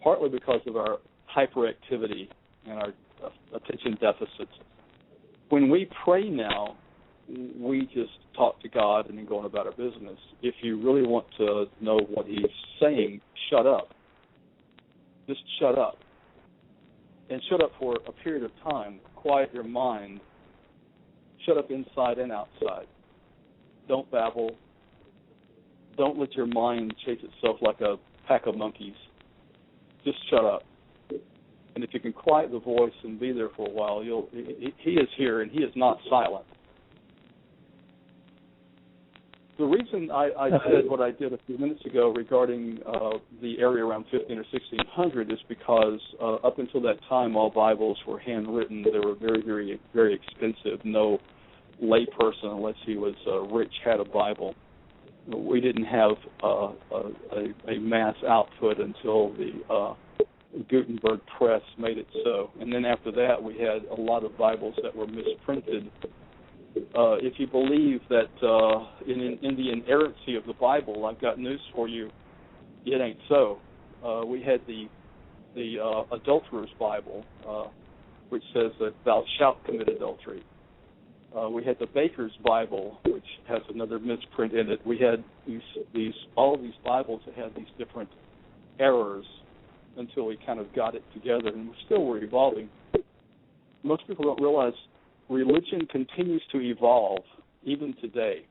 partly because of our hyperactivity and our attention deficits. When we pray now, we just talk to God and then go on about our business. If you really want to know what He's saying, shut up. Just shut up. And shut up for a period of time. Quiet your mind. Shut up inside and outside. Don't babble. Don't let your mind chase itself like a pack of monkeys. Just shut up. And if you can quiet the voice and be there for a while, He is here and He is not silent. The reason I said what I did a few minutes ago regarding the area around 15 or 1600 is because up until that time, all Bibles were handwritten. They were very, very, very expensive. No layperson, unless he was rich, had a Bible. We didn't have a mass output until the Gutenberg press made it so. And then after that, we had a lot of Bibles that were misprinted. If you believe that in the inerrancy of the Bible, I've got news for you. It ain't so. We had the adulterer's Bible, which says that thou shalt commit adultery. We had the baker's Bible, which has another misprint in it. We had all of these Bibles that had these different errors until we kind of got it together, and we're evolving. Most people don't realize religion continues to evolve, even today.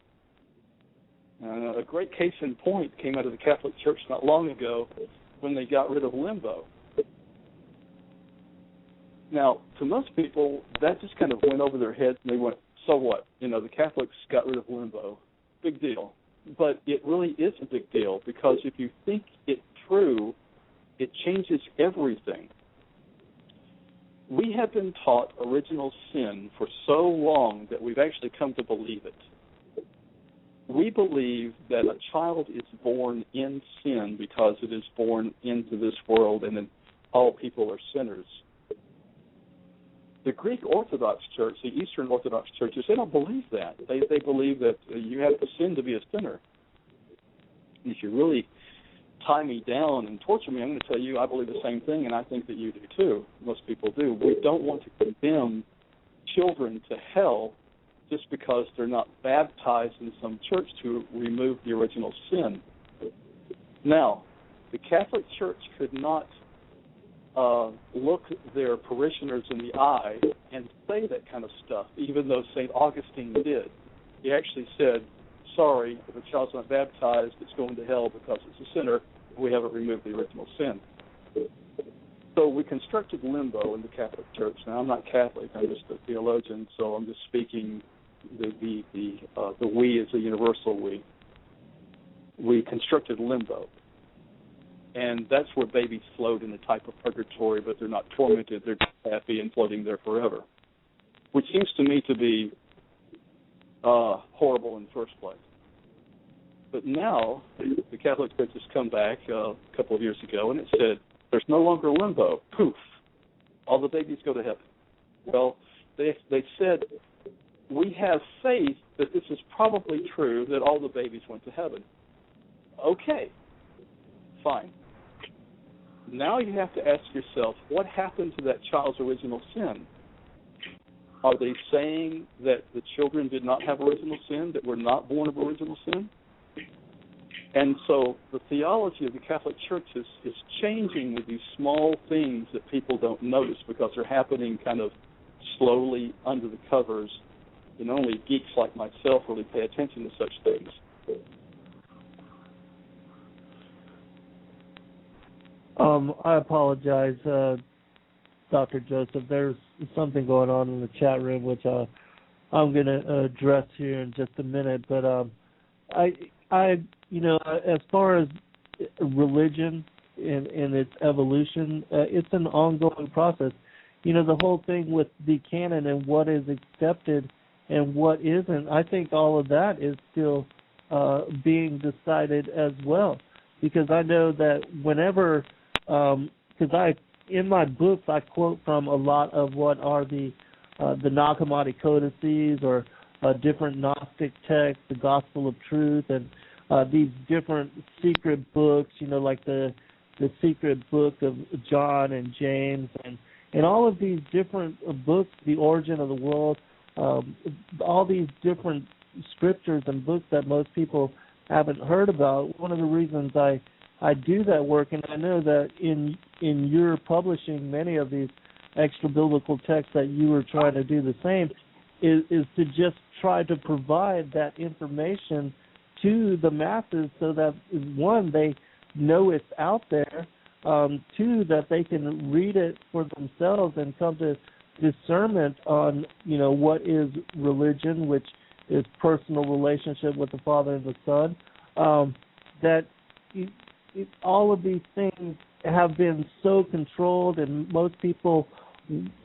A great case in point came out of the Catholic Church not long ago when they got rid of limbo. Now, to most people, that just kind of went over their heads, and they went, so what? The Catholics got rid of limbo. Big deal. But it really is a big deal, because if you think it through, it changes everything. We have been taught original sin for so long that we've actually come to believe it. We believe that a child is born in sin because it is born into this world, and then all people are sinners. The Greek Orthodox Church, the Eastern Orthodox churches, they don't believe that. They believe that you have to sin to be a sinner. And if you really tie me down and torture me, I'm going to tell you I believe the same thing, and I think that you do too. Most people do. We don't want to condemn children to hell just because they're not baptized in some church to remove the original sin. Now, the Catholic Church could not look their parishioners in the eye and say that kind of stuff, even though St. Augustine did. He actually said, sorry, if a child's not baptized, it's going to hell because it's a sinner. We haven't removed the original sin. So we constructed limbo in the Catholic Church. Now, I'm not Catholic. I'm just a theologian, so I'm just speaking the we as a universal we. We constructed limbo. And that's where babies float in a type of purgatory, but they're not tormented. They're just happy and floating there forever, which seems to me to be horrible in the first place. But now the Catholic Church has come back a couple of years ago, and it said, there's no longer limbo. Poof. All the babies go to heaven. Well, they said, we have faith that this is probably true, that all the babies went to heaven. Okay. Fine. Now you have to ask yourself, what happened to that child's original sin? Are they saying that the children did not have original sin, that were not born of original sin? And so the theology of the Catholic Church is changing with these small things that people don't notice because they're happening kind of slowly under the covers, and only geeks like myself really pay attention to such things. I apologize, Dr. Joseph. There's something going on in the chat room which I'm going to address here in just a minute. But as far as religion in its evolution, it's an ongoing process. The whole thing with the canon and what is accepted and what isn't, I think all of that is still being decided as well. Because I know that whenever, in my books I quote from a lot of what are the Nag Hammadi codices or different Gnostic texts, the Gospel of Truth, and these different secret books, like the secret book of John and James, and all of these different books, the origin of the world, all these different scriptures and books that most people haven't heard about. One of the reasons I do that work, and I know that in your publishing many of these extra biblical texts that you were trying to do the same, is to just try to provide that information to the masses so that, one, they know it's out there, two, that they can read it for themselves and come to discernment on, what is religion, which is personal relationship with the Father and the Son, that all of these things have been so controlled, and most people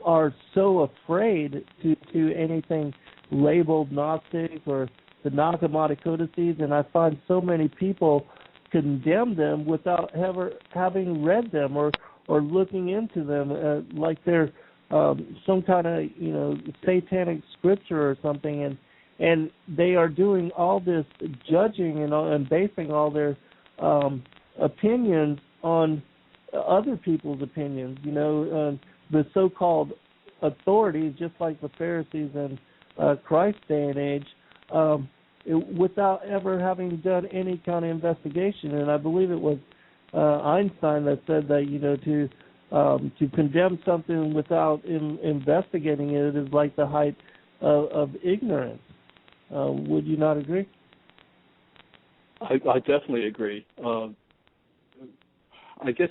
are so afraid to anything labeled Gnostic or the Nag Hammadi codices, and I find so many people condemn them without ever having read them or looking into them, like they're some kind of satanic scripture or something, and they are doing all this judging and basing all their opinions on other people's opinions. The so-called authorities, just like the Pharisees in Christ's day and age, without ever having done any kind of investigation. And I believe it was Einstein that said that to condemn something without investigating it is like the height of ignorance. Would you not agree? I definitely agree. I guess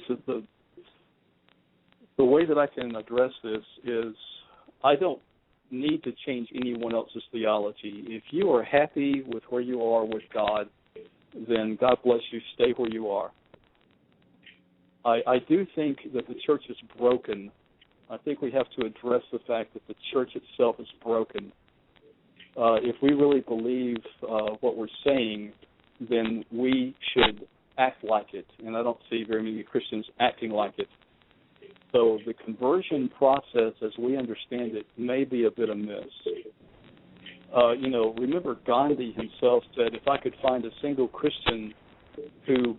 the way that I can address this is I don't need to change anyone else's theology. If you are happy with where you are with God, then God bless you, stay where you are. I do think that the church is broken. I think we have to address the fact that the church itself is broken. If we really believe what we're saying, then we should act like it, and I don't see very many Christians acting like it. So the conversion process, as we understand it, may be a bit amiss. Remember Gandhi himself said, if I could find a single Christian who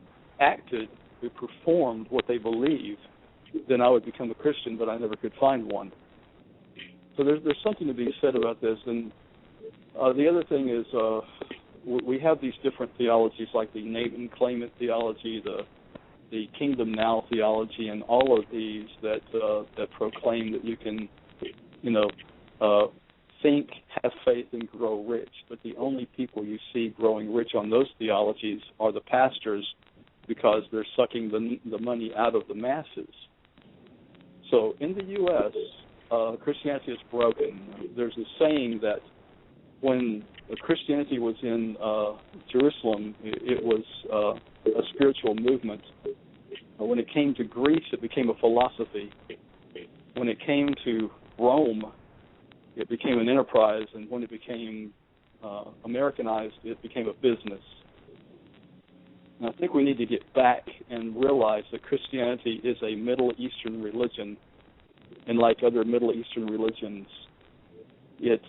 performed what they believed, then I would become a Christian, but I never could find one. So there's something to be said about this. And the other thing is we have these different theologies, like the name and claim it theology, the kingdom now theology, and all of these that proclaim that you can, think, have faith, and grow rich. But the only people you see growing rich on those theologies are the pastors, because they're sucking the money out of the masses. So in the U.S., Christianity is broken. There's a saying that when Christianity was in Jerusalem, it was a spiritual movement. When it came to Greece, it became a philosophy. When it came to Rome, it became an enterprise. And when it became Americanized, it became a business. And I think we need to get back and realize that Christianity is a Middle Eastern religion. And like other Middle Eastern religions, it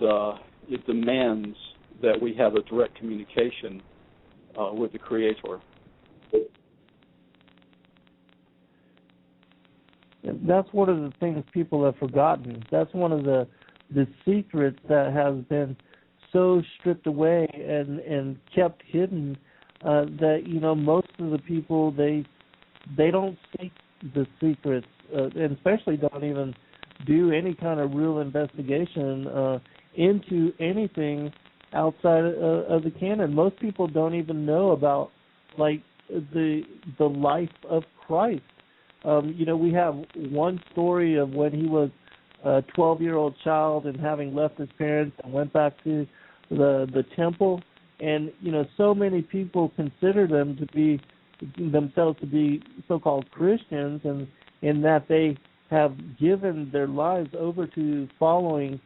demands that we have a direct communication with the Creator. That's one of the things people have forgotten. That's one of the secrets that has been so stripped away and kept hidden that most of the people they don't seek the secrets, and especially don't even do any kind of real investigation into anything outside of the canon. Most people don't even know about like the life of Christ. We have one story of when he was a 12-year-old child and having left his parents and went back to the temple, and so many people consider themselves to be so-called Christians, and in that they have given their lives over to following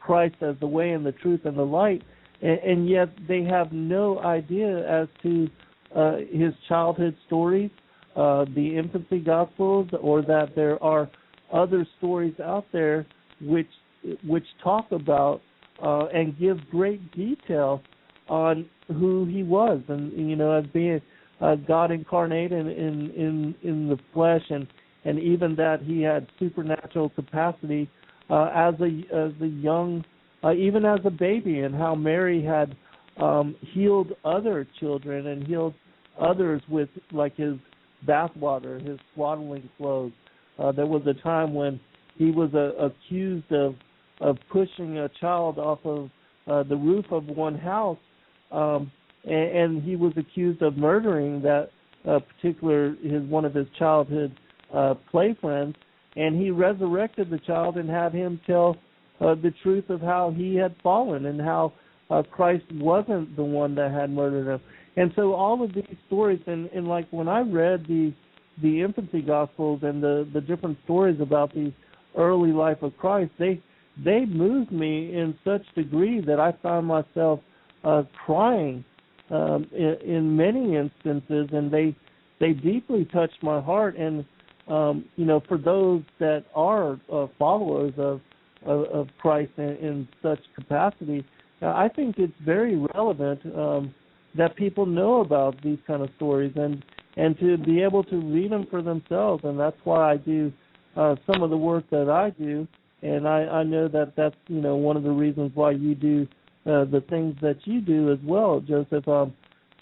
Christ as the way and the truth and the light, and yet they have no idea as to his childhood stories, the infancy gospels, or that there are other stories out there which talk about and give great detail on who he was, and as being God incarnate in the flesh, and even that he had supernatural capacity as a young, even as a baby, and how Mary had healed other children and healed others with like his bathwater, his swaddling clothes. There was a time when he was accused of pushing a child off of the roof of one house, and he was accused of murdering that one of his childhood play friends, and he resurrected the child and had him tell the truth of how he had fallen and how Christ wasn't the one that had murdered him. And so all of these stories, and like when I read the infancy gospels and the different stories about the early life of Christ, they moved me in such degree that I found myself crying in many instances, and they deeply touched my heart. And for those that are followers of Christ in such capacity, I think it's very relevant that people know about these kind of stories and to be able to read them for themselves. And that's why I do some of the work that I do, and I know that that's one of the reasons why you do the things that you do as well, Joseph.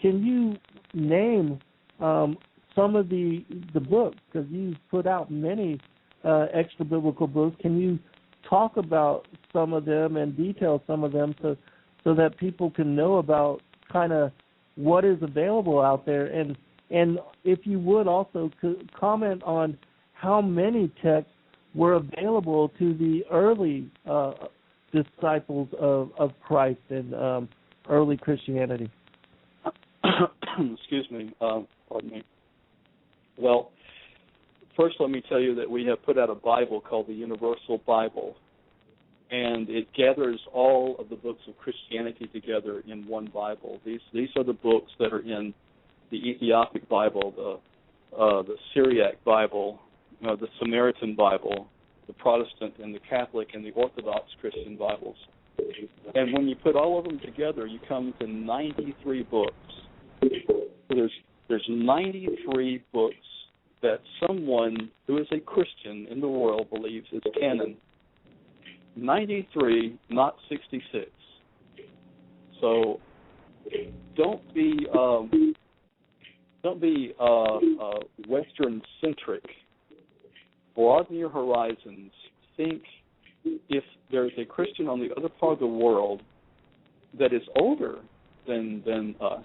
Can you name some of the books, because you put out many extra biblical books? Can you talk about some of them and detail some of them so that people can know about kind of what is available out there, and if you would also comment on how many texts were available to the early disciples of Christ and early Christianity. Excuse me. Pardon me. Well, first let me tell you that we have put out a Bible called the Universal Bible, and it gathers all of the books of Christianity together in one Bible. These are the books that are in the Ethiopic Bible, the Syriac Bible, the Samaritan Bible, the Protestant and the Catholic and the Orthodox Christian Bibles. And when you put all of them together, you come to 93 books. There's 93 books that someone who is a Christian in the world believes is canon. 93, not 66. So don't be Western centric. Broaden your horizons. Think if there's a Christian on the other part of the world that is older than us.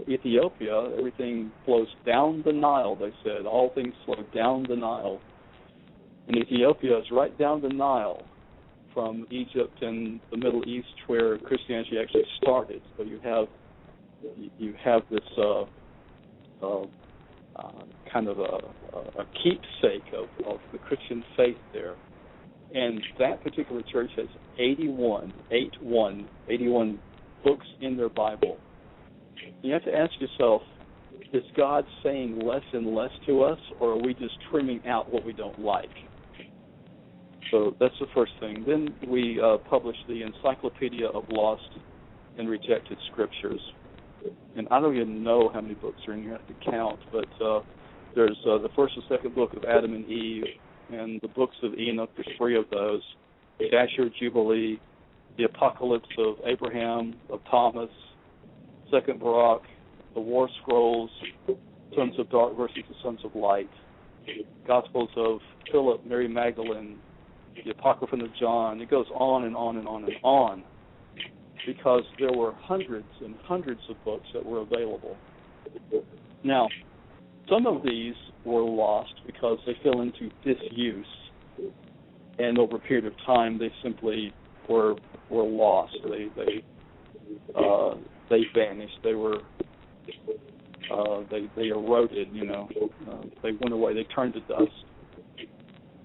Ethiopia, everything flows down the Nile, they said. All things flow down the Nile. And Ethiopia is right down the Nile from Egypt and the Middle East where Christianity actually started. So you have this kind of a keepsake of the Christian faith there. And that particular church has 81 books in their Bible. You have to ask yourself, is God saying less and less to us, or are we just trimming out what we don't like? So that's the first thing. Then we published the Encyclopedia of Lost and Rejected Scriptures. And I don't even know how many books are in here. I have to count, but there's the first and second book of Adam and Eve, and the books of Enoch. There's 3 of those. Jasher, Jubilee, the Apocalypse of Abraham, of Thomas, Second Barak, the War Scrolls, Sons of Dark versus the Sons of Light, Gospels of Philip, Mary Magdalene, the Apocrypha of John. It goes on and on and on and on, because there were hundreds and hundreds of books that were available. Now, some of these were lost because they fell into disuse, and over a period of time, they simply were lost. They vanished. They were they eroded. They went away. They turned to dust.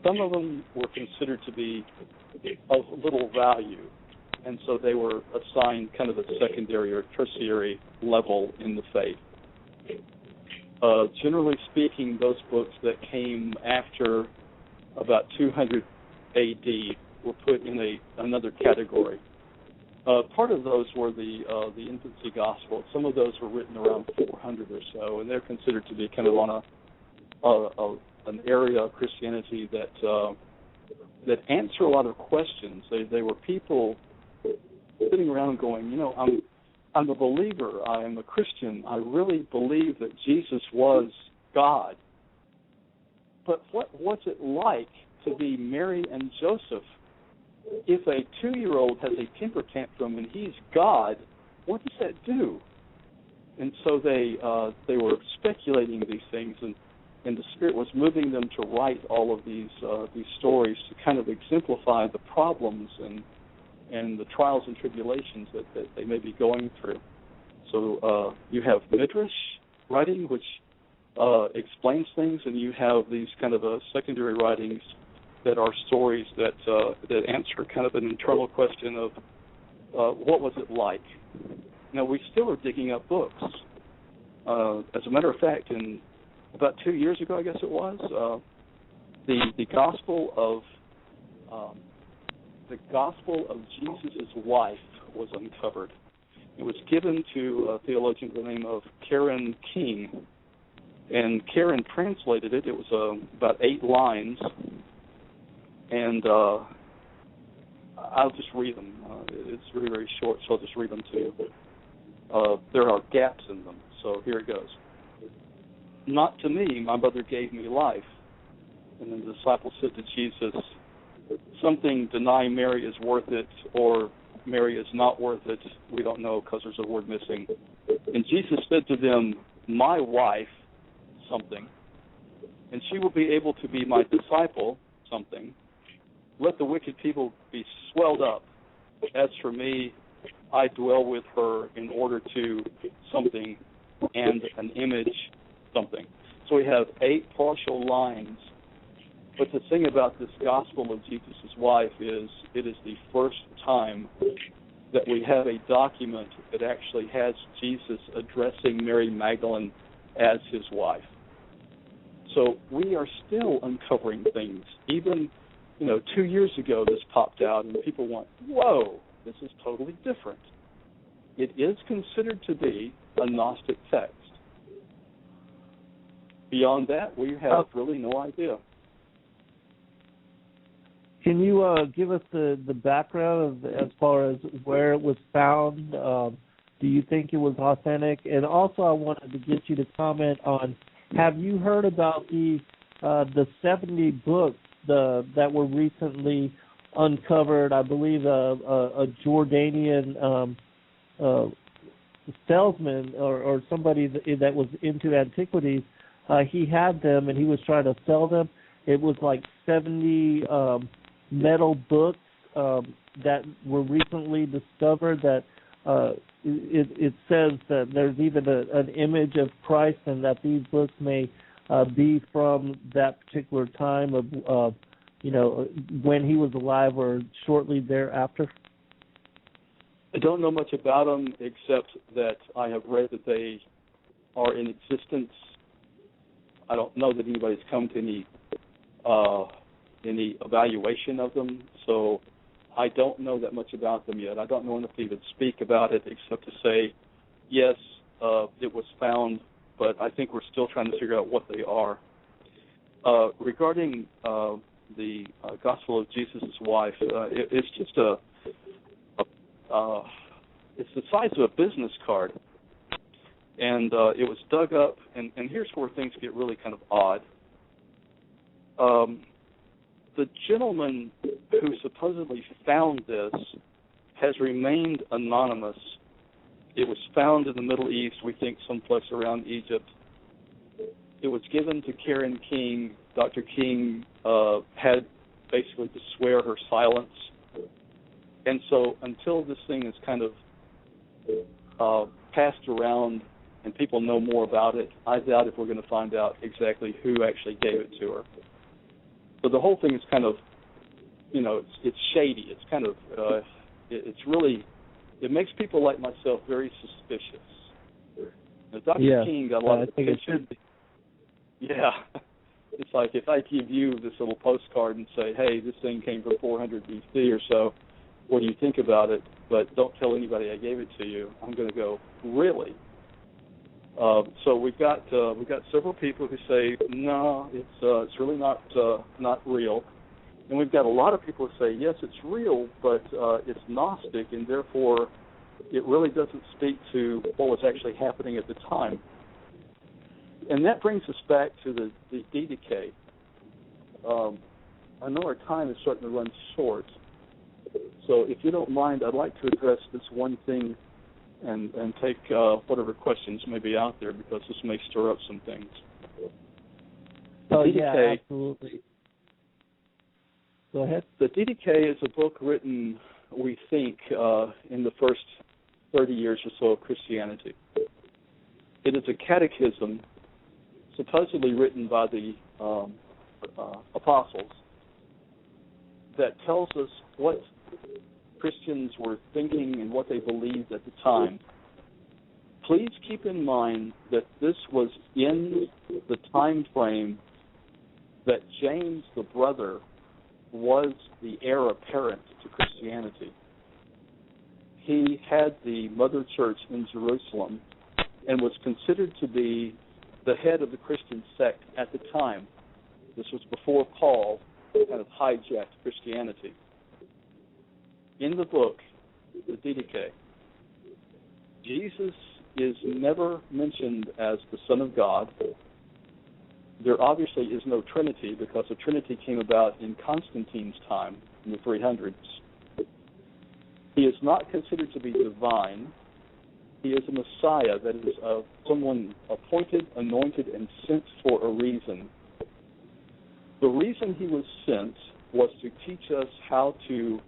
Some of them were considered to be of little value, and so they were assigned kind of a secondary or tertiary level in the faith. Generally speaking, those books that came after about 200 A.D. were put in another category. Part of those were the infancy gospel. Some of those were written around 400 or so, and they're considered to be kind of on an area of Christianity that answer a lot of questions. They were people sitting around going, I'm a believer. I am a Christian. I really believe that Jesus was God. But what was it like to be Mary and Joseph? If a 2-year-old has a temper tantrum and he's God, what does that do? And so they were speculating these things, and the Spirit was moving them to write all of these stories to kind of exemplify the problems and the trials and tribulations that they may be going through. So you have Midrash writing, which explains things, and you have these kind of secondary writings that are stories that answer kind of an internal question of what was it like. Now, we still are digging up books. As a matter of fact, about 2 years ago, I guess it was, the Gospel of Jesus' wife was uncovered. It was given to a theologian by the name of Karen King, and Karen translated it. It was about 8 lines, and I'll just read them. It's very, very short, so I'll just read them to you. There are gaps in them, so here it goes. Not to me, my mother gave me life. And then the disciples said to Jesus, something denying Mary is worth it, or Mary is not worth it. We don't know because there's a word missing. And Jesus said to them, my wife, something, and she will be able to be my disciple, something. Let the wicked people be swelled up. As for me, I dwell with her in order to something, and an image, something. So we have 8 partial lines. But the thing about this Gospel of Jesus' wife is it is the first time that we have a document that actually has Jesus addressing Mary Magdalene as his wife. So we are still uncovering things. Even, 2 years ago this popped out and people went, whoa, this is totally different. It is considered to be a Gnostic text. Beyond that, we have really no idea. Can you give us the background as far as where it was found? Do you think it was authentic? And also, I wanted to get you to comment on: have you heard about the 70 books that were recently uncovered? I believe a Jordanian salesman or somebody that was into antiquities. He had them and he was trying to sell them. It was like 70 metal books that were recently discovered that it says that there's even an image of Christ, and that these books may be from that particular time of when he was alive or shortly thereafter. I don't know much about them except that I have read that they are in existence. I don't know that anybody's come to any evaluation of them, so I don't know that much about them yet. I don't know enough to even speak about it except to say, yes, it was found, but I think we're still trying to figure out what they are. Regarding the Gospel of Jesus' wife, it's just it's the size of a business card. And it was dug up, and here's where things get really kind of odd. The gentleman who supposedly found this has remained anonymous. It was found in the Middle East, we think someplace around Egypt. It was given to Karen King. Dr. King had basically to swear her silence. And so until this thing is kind of passed around and people know more about it, I doubt if we're going to find out exactly who actually gave it to her. So the whole thing is kind of, it's shady. It's kind of, it's really, it makes people like myself very suspicious. Now, Dr. King got a lot of attention. Yeah. It's like if I give you this little postcard and say, hey, this thing came from 400 BC or so, what do you think about it? But don't tell anybody I gave it to you. I'm going to go, really? So we've got several people who say no, it's really not real, and we've got a lot of people who say yes, it's real, but it's Gnostic, and therefore it really doesn't speak to what was actually happening at the time. And that brings us back to the D-decay. I know our time is starting to run short, so if you don't mind, I'd like to address this one thing and take whatever questions may be out there, because this may stir up some things. Oh, yeah, absolutely. Go ahead. The DDK is a book written, we think, in the first 30 years or so of Christianity. It is a catechism supposedly written by the apostles that tells us what Christians were thinking and what they believed at the time. Please keep in mind that this was in the time frame that James, the brother, was the heir apparent to Christianity. He had the mother church in Jerusalem and was considered to be the head of the Christian sect at the time. This was before Paul kind of hijacked Christianity. In the book, the DDK, Jesus is never mentioned as the Son of God. There obviously is no Trinity, because the Trinity came about in Constantine's time in the 300s. He is not considered to be divine. He is a Messiah, that is someone appointed, anointed, and sent for a reason. The reason he was sent was to teach us how to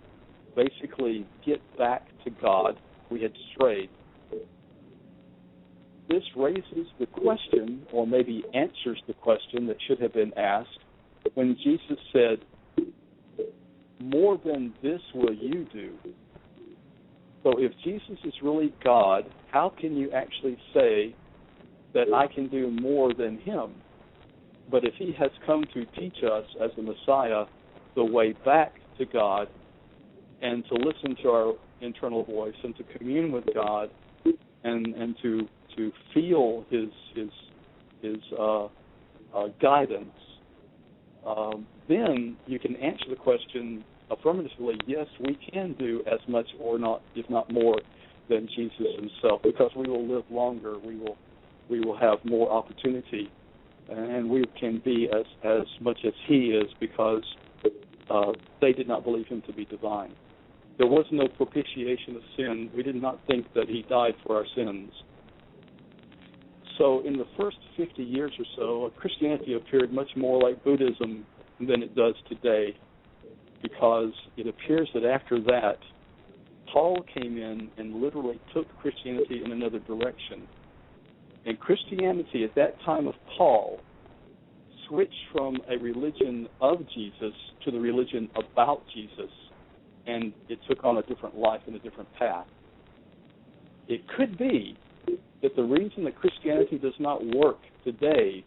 basically get back to God. We had strayed. This raises the question, or maybe answers the question that should have been asked, when Jesus said, more than this will you do. So if Jesus is really God, how can you actually say that I can do more than him? But if he has come to teach us as the Messiah the way back to God, and to listen to our internal voice, and to commune with God, and to feel his guidance, then you can answer the question affirmatively. Yes, we can do as much, or not, if not more, than Jesus himself, because we will live longer. We will have more opportunity, and we can be as much as he is, because they did not believe him to be divine. There was no propitiation of sin. We did not think that he died for our sins. So in the first 50 years or so, Christianity appeared much more like Buddhism than it does today, because it appears that after that, Paul came in and literally took Christianity in another direction. And Christianity at that time of Paul switched from a religion of Jesus to the religion about Jesus, and it took on a different life and a different path. It could be that the reason that Christianity does not work today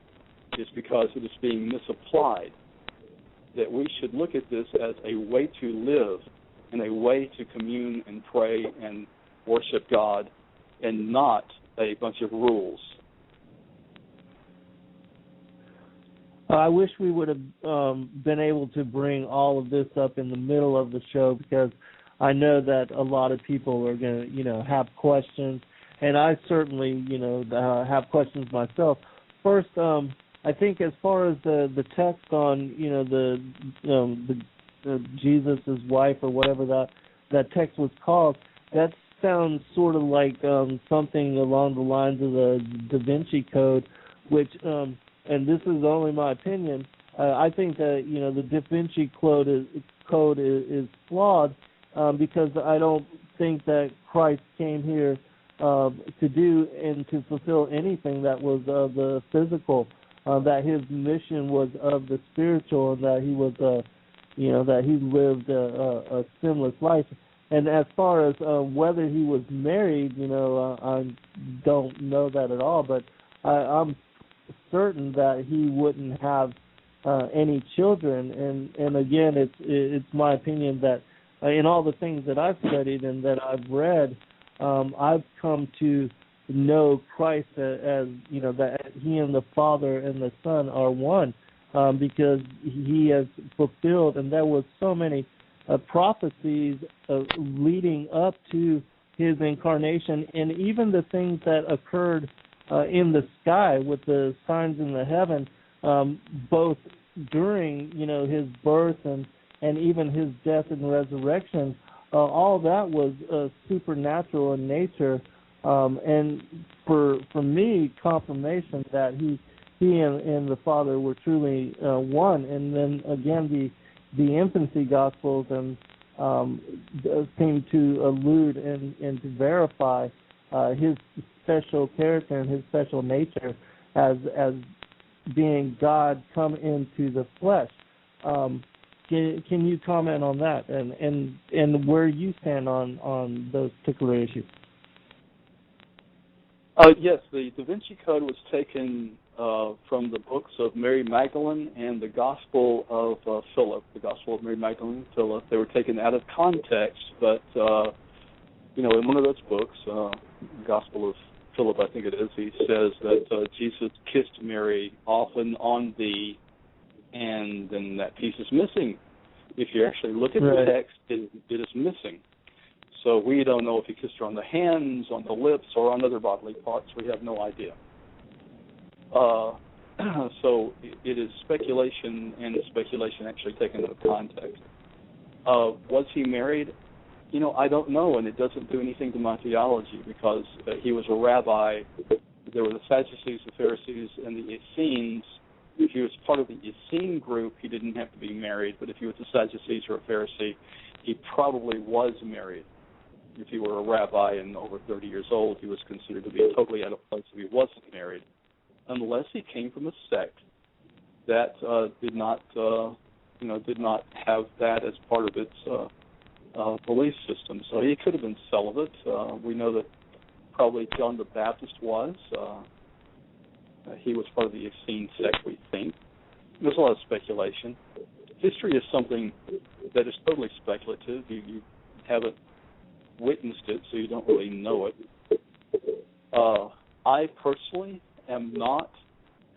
is because it is being misapplied, that we should look at this as a way to live and a way to commune and pray and worship God, and not a bunch of rules. I wish we would have been able to bring all of this up in the middle of the show, because I know that a lot of people are going to, have questions, and I certainly, have questions myself. First, I think as far as the text on, the Jesus' wife or whatever that text was called, that sounds sort of like something along the lines of the Da Vinci Code, which, and this is only my opinion, I think that the Da Vinci Code is flawed because I don't think that Christ came here to do and to fulfill anything that was of the physical. That his mission was of the spiritual, and that he was, that he lived a sinless life. And as far as whether he was married, I don't know that at all. But I'm certain that he wouldn't have any children. And again, it's my opinion that in all the things that I've studied and that I've read, I've come to know Christ as that he and the Father and the Son are one, because he has fulfilled, and there was so many prophecies leading up to his incarnation, and even the things that occurred in the sky with the signs in the heaven, both during his birth and even his death and resurrection. All that was supernatural in nature. And for me, confirmation that he and the Father were truly one. And then again, the infancy Gospels and seem to allude and to verify his special character and his special nature as being God come into the flesh. Can you comment on that and where you stand on those particular issues? Yes, the Da Vinci Code was taken from the books of Mary Magdalene and the Gospel of Philip, the Gospel of Mary Magdalene and Philip. They were taken out of context, but, in one of those books, the Gospel of Philip, I think it is, he says that Jesus kissed Mary often on the, and then that piece is missing. If you actually look at the text, it is missing. So we don't know if he kissed her on the hands, on the lips, or on other bodily parts. We have no idea. So it is speculation, and speculation actually taken out of context. Was he married? I don't know, and it doesn't do anything to my theology because he was a rabbi. There were the Sadducees, the Pharisees, and the Essenes. If he was part of the Essene group, he didn't have to be married, but if he was a Sadducees or a Pharisee, he probably was married. If he were a rabbi and over 30 years old, he was considered to be totally out of place if he wasn't married, unless he came from a sect that did not have that as part of its belief system. So he could have been celibate. We know that probably John the Baptist was. He was part of the Essene sect, we think. There's a lot of speculation. History is something that is totally speculative. You haven't witnessed it, so you don't really know it. I personally am not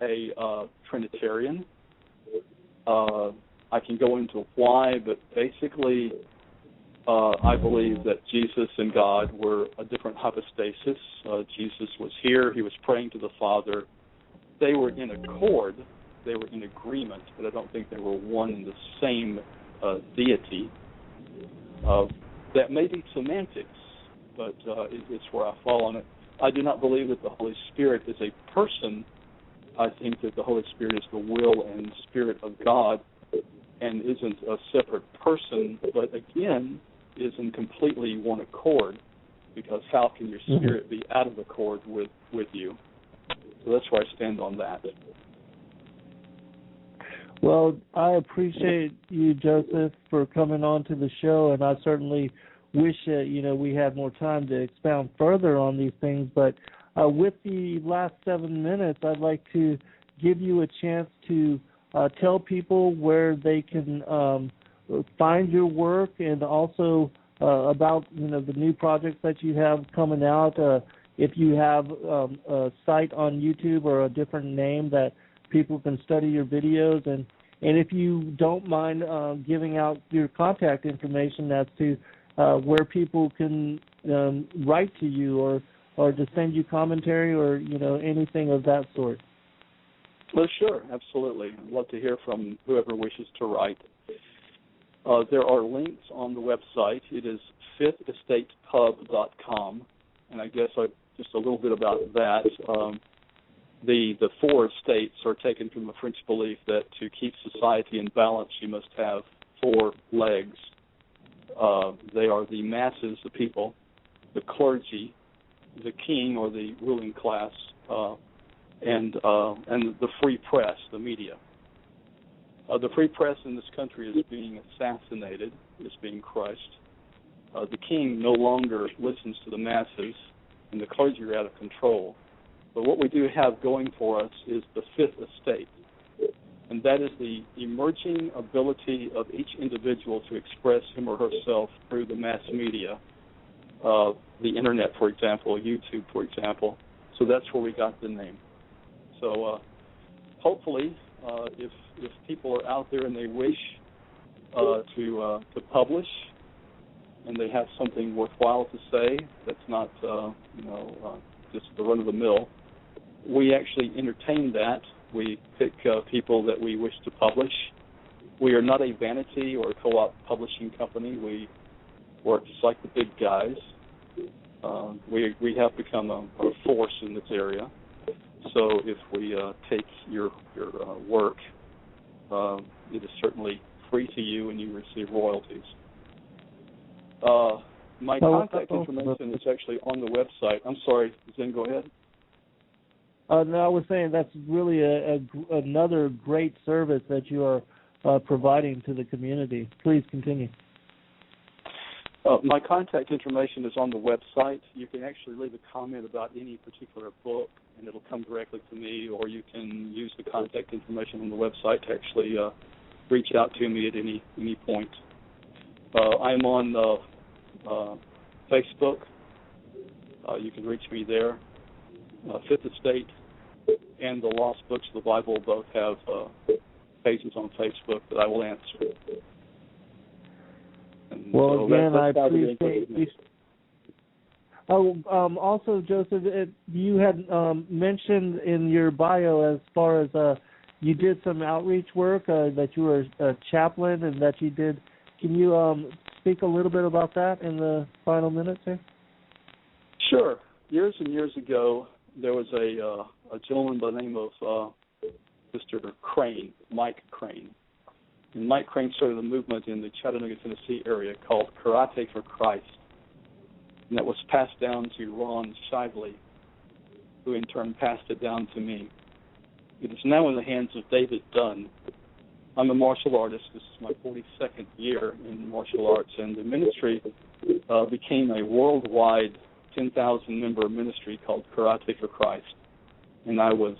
a Trinitarian. I can go into why, but basically I believe that Jesus and God were a different hypostasis. Jesus was here. He was praying to the Father. They were in accord. They were in agreement, but I don't think they were one and the same deity. That may be semantics, but it's where I fall on it. I do not believe that the Holy Spirit is a person. I think that the Holy Spirit is the will and spirit of God and isn't a separate person, but again, is in completely one accord, because how can your spirit be out of accord with you? So that's where I stand on that. Well, I appreciate you, Joseph, for coming on to the show, and I certainly wish we had more time to expound further on these things. But with the last 7 minutes, I'd like to give you a chance to tell people where they can find your work, and also about the new projects that you have coming out. If you have a site on YouTube or a different name that people can study your videos, and if you don't mind giving out your contact information as to where people can write to you, or or to send you commentary or anything of that sort? Well, sure, absolutely. I'd love to hear from whoever wishes to write. There are links on the website. It is fifthestatepub.com, and I guess just a little bit about that. The four estates are taken from the French belief that to keep society in balance, you must have four legs. They are the masses, the people, the clergy, the king or the ruling class, and the free press, the media. The free press in this country is being assassinated, is being crushed. The king no longer listens to the masses, and the clergy are out of control. But what we do have going for us is the fifth estate, and that is the emerging ability of each individual to express him or herself through the mass media, the internet, for example, YouTube, for example. So that's where we got the name. So hopefully, if people are out there and they wish to publish, and they have something worthwhile to say that's not just the run of the mill, we actually entertain that. We pick people that we wish to publish. We are not a vanity or a co-op publishing company. We work just like the big guys. We have become a force in this area. So if we take your work, it is certainly free to you and you receive royalties. My contact information is actually on the website. I'm sorry, Zen, go ahead. No, I was saying that's really another great service that you are providing to the community. Please continue. My contact information is on the website. You can actually leave a comment about any particular book, and it'll come directly to me, or you can use the contact information on the website to actually reach out to me at any point. I'm on Facebook. You can reach me there. Fifth Estate and the Lost Books of the Bible both have pages on Facebook that I will answer. And well, so again, I that's appreciate you. Also, Joseph, you had mentioned in your bio as far as you did some outreach work, that you were a chaplain and that you did. Can you speak a little bit about that in the final minutes here? Sure. Years and years ago, there was a gentleman by the name of Mr. Crane, Mike Crane. And Mike Crane started a movement in the Chattanooga, Tennessee area called Karate for Christ. And that was passed down to Ron Shively, who in turn passed it down to me. It is now in the hands of David Dunn. I'm a martial artist. This is my 42nd year in martial arts, and the ministry became a worldwide 10,000-member ministry called Karate for Christ, and I was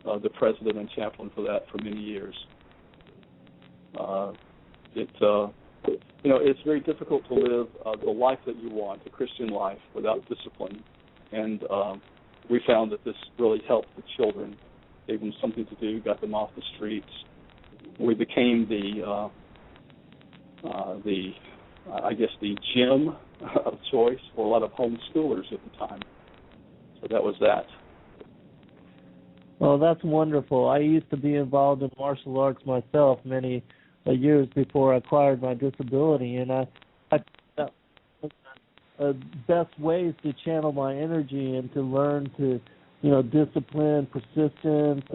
the president and chaplain for that for many years. It's very difficult to live the life that you want, the Christian life, without discipline, and we found that this really helped the children, gave them something to do, got them off the streets. We became the gym of choice for a lot of homeschoolers at the time. So that was that. Well, that's wonderful. I used to be involved in martial arts myself many years before I acquired my disability, and I best ways to channel my energy and to learn to, discipline, persistence,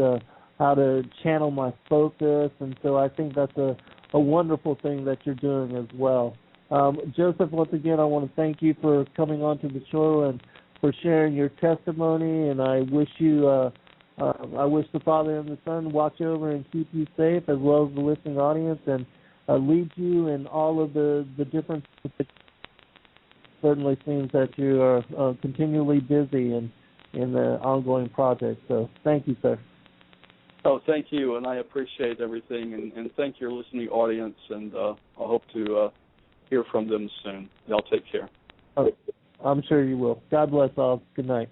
how to channel my focus, and so I think that's a wonderful thing that you're doing as well. Joseph, once again, I want to thank you for coming on to the show and for sharing your testimony, and I wish you, I wish the Father and the Son watch over and keep you safe, as well as the listening audience, and lead you in all of the different. It certainly seems that you are continually busy in the ongoing project. So thank you, sir. Oh, thank you, and I appreciate everything, and thank your listening audience, and I hope to hear from them soon. Y'all take care. Oh, I'm sure you will. God bless all. Good night.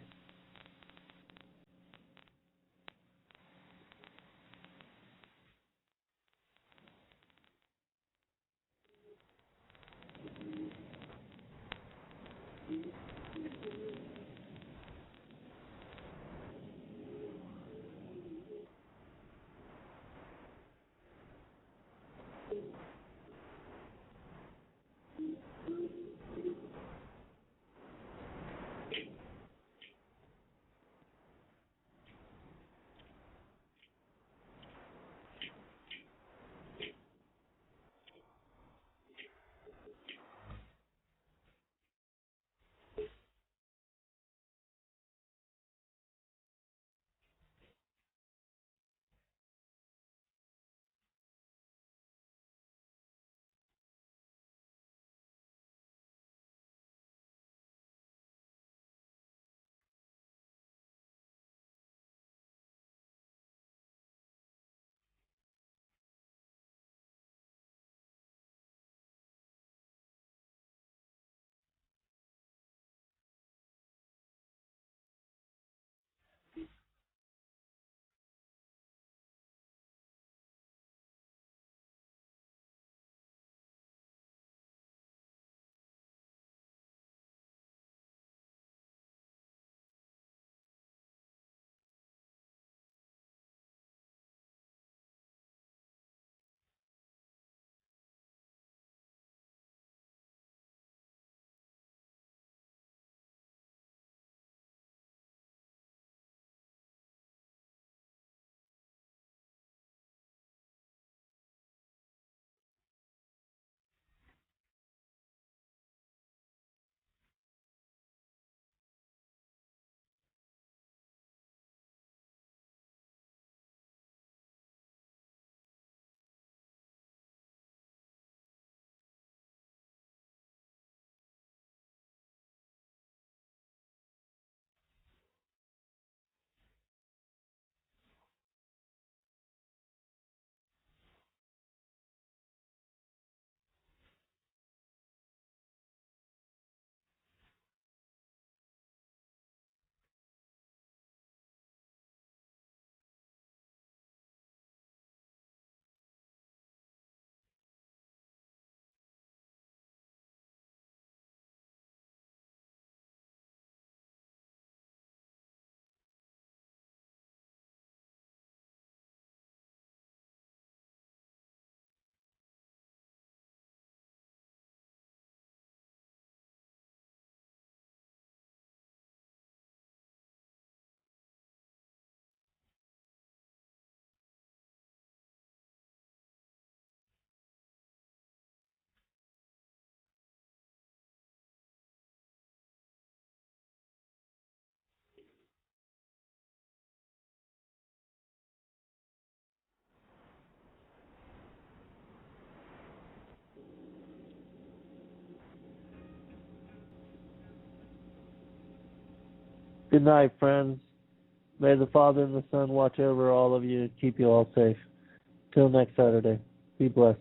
Good night, friends. May the Father and the Son watch over all of you and keep you all safe. Till next Saturday. Be blessed.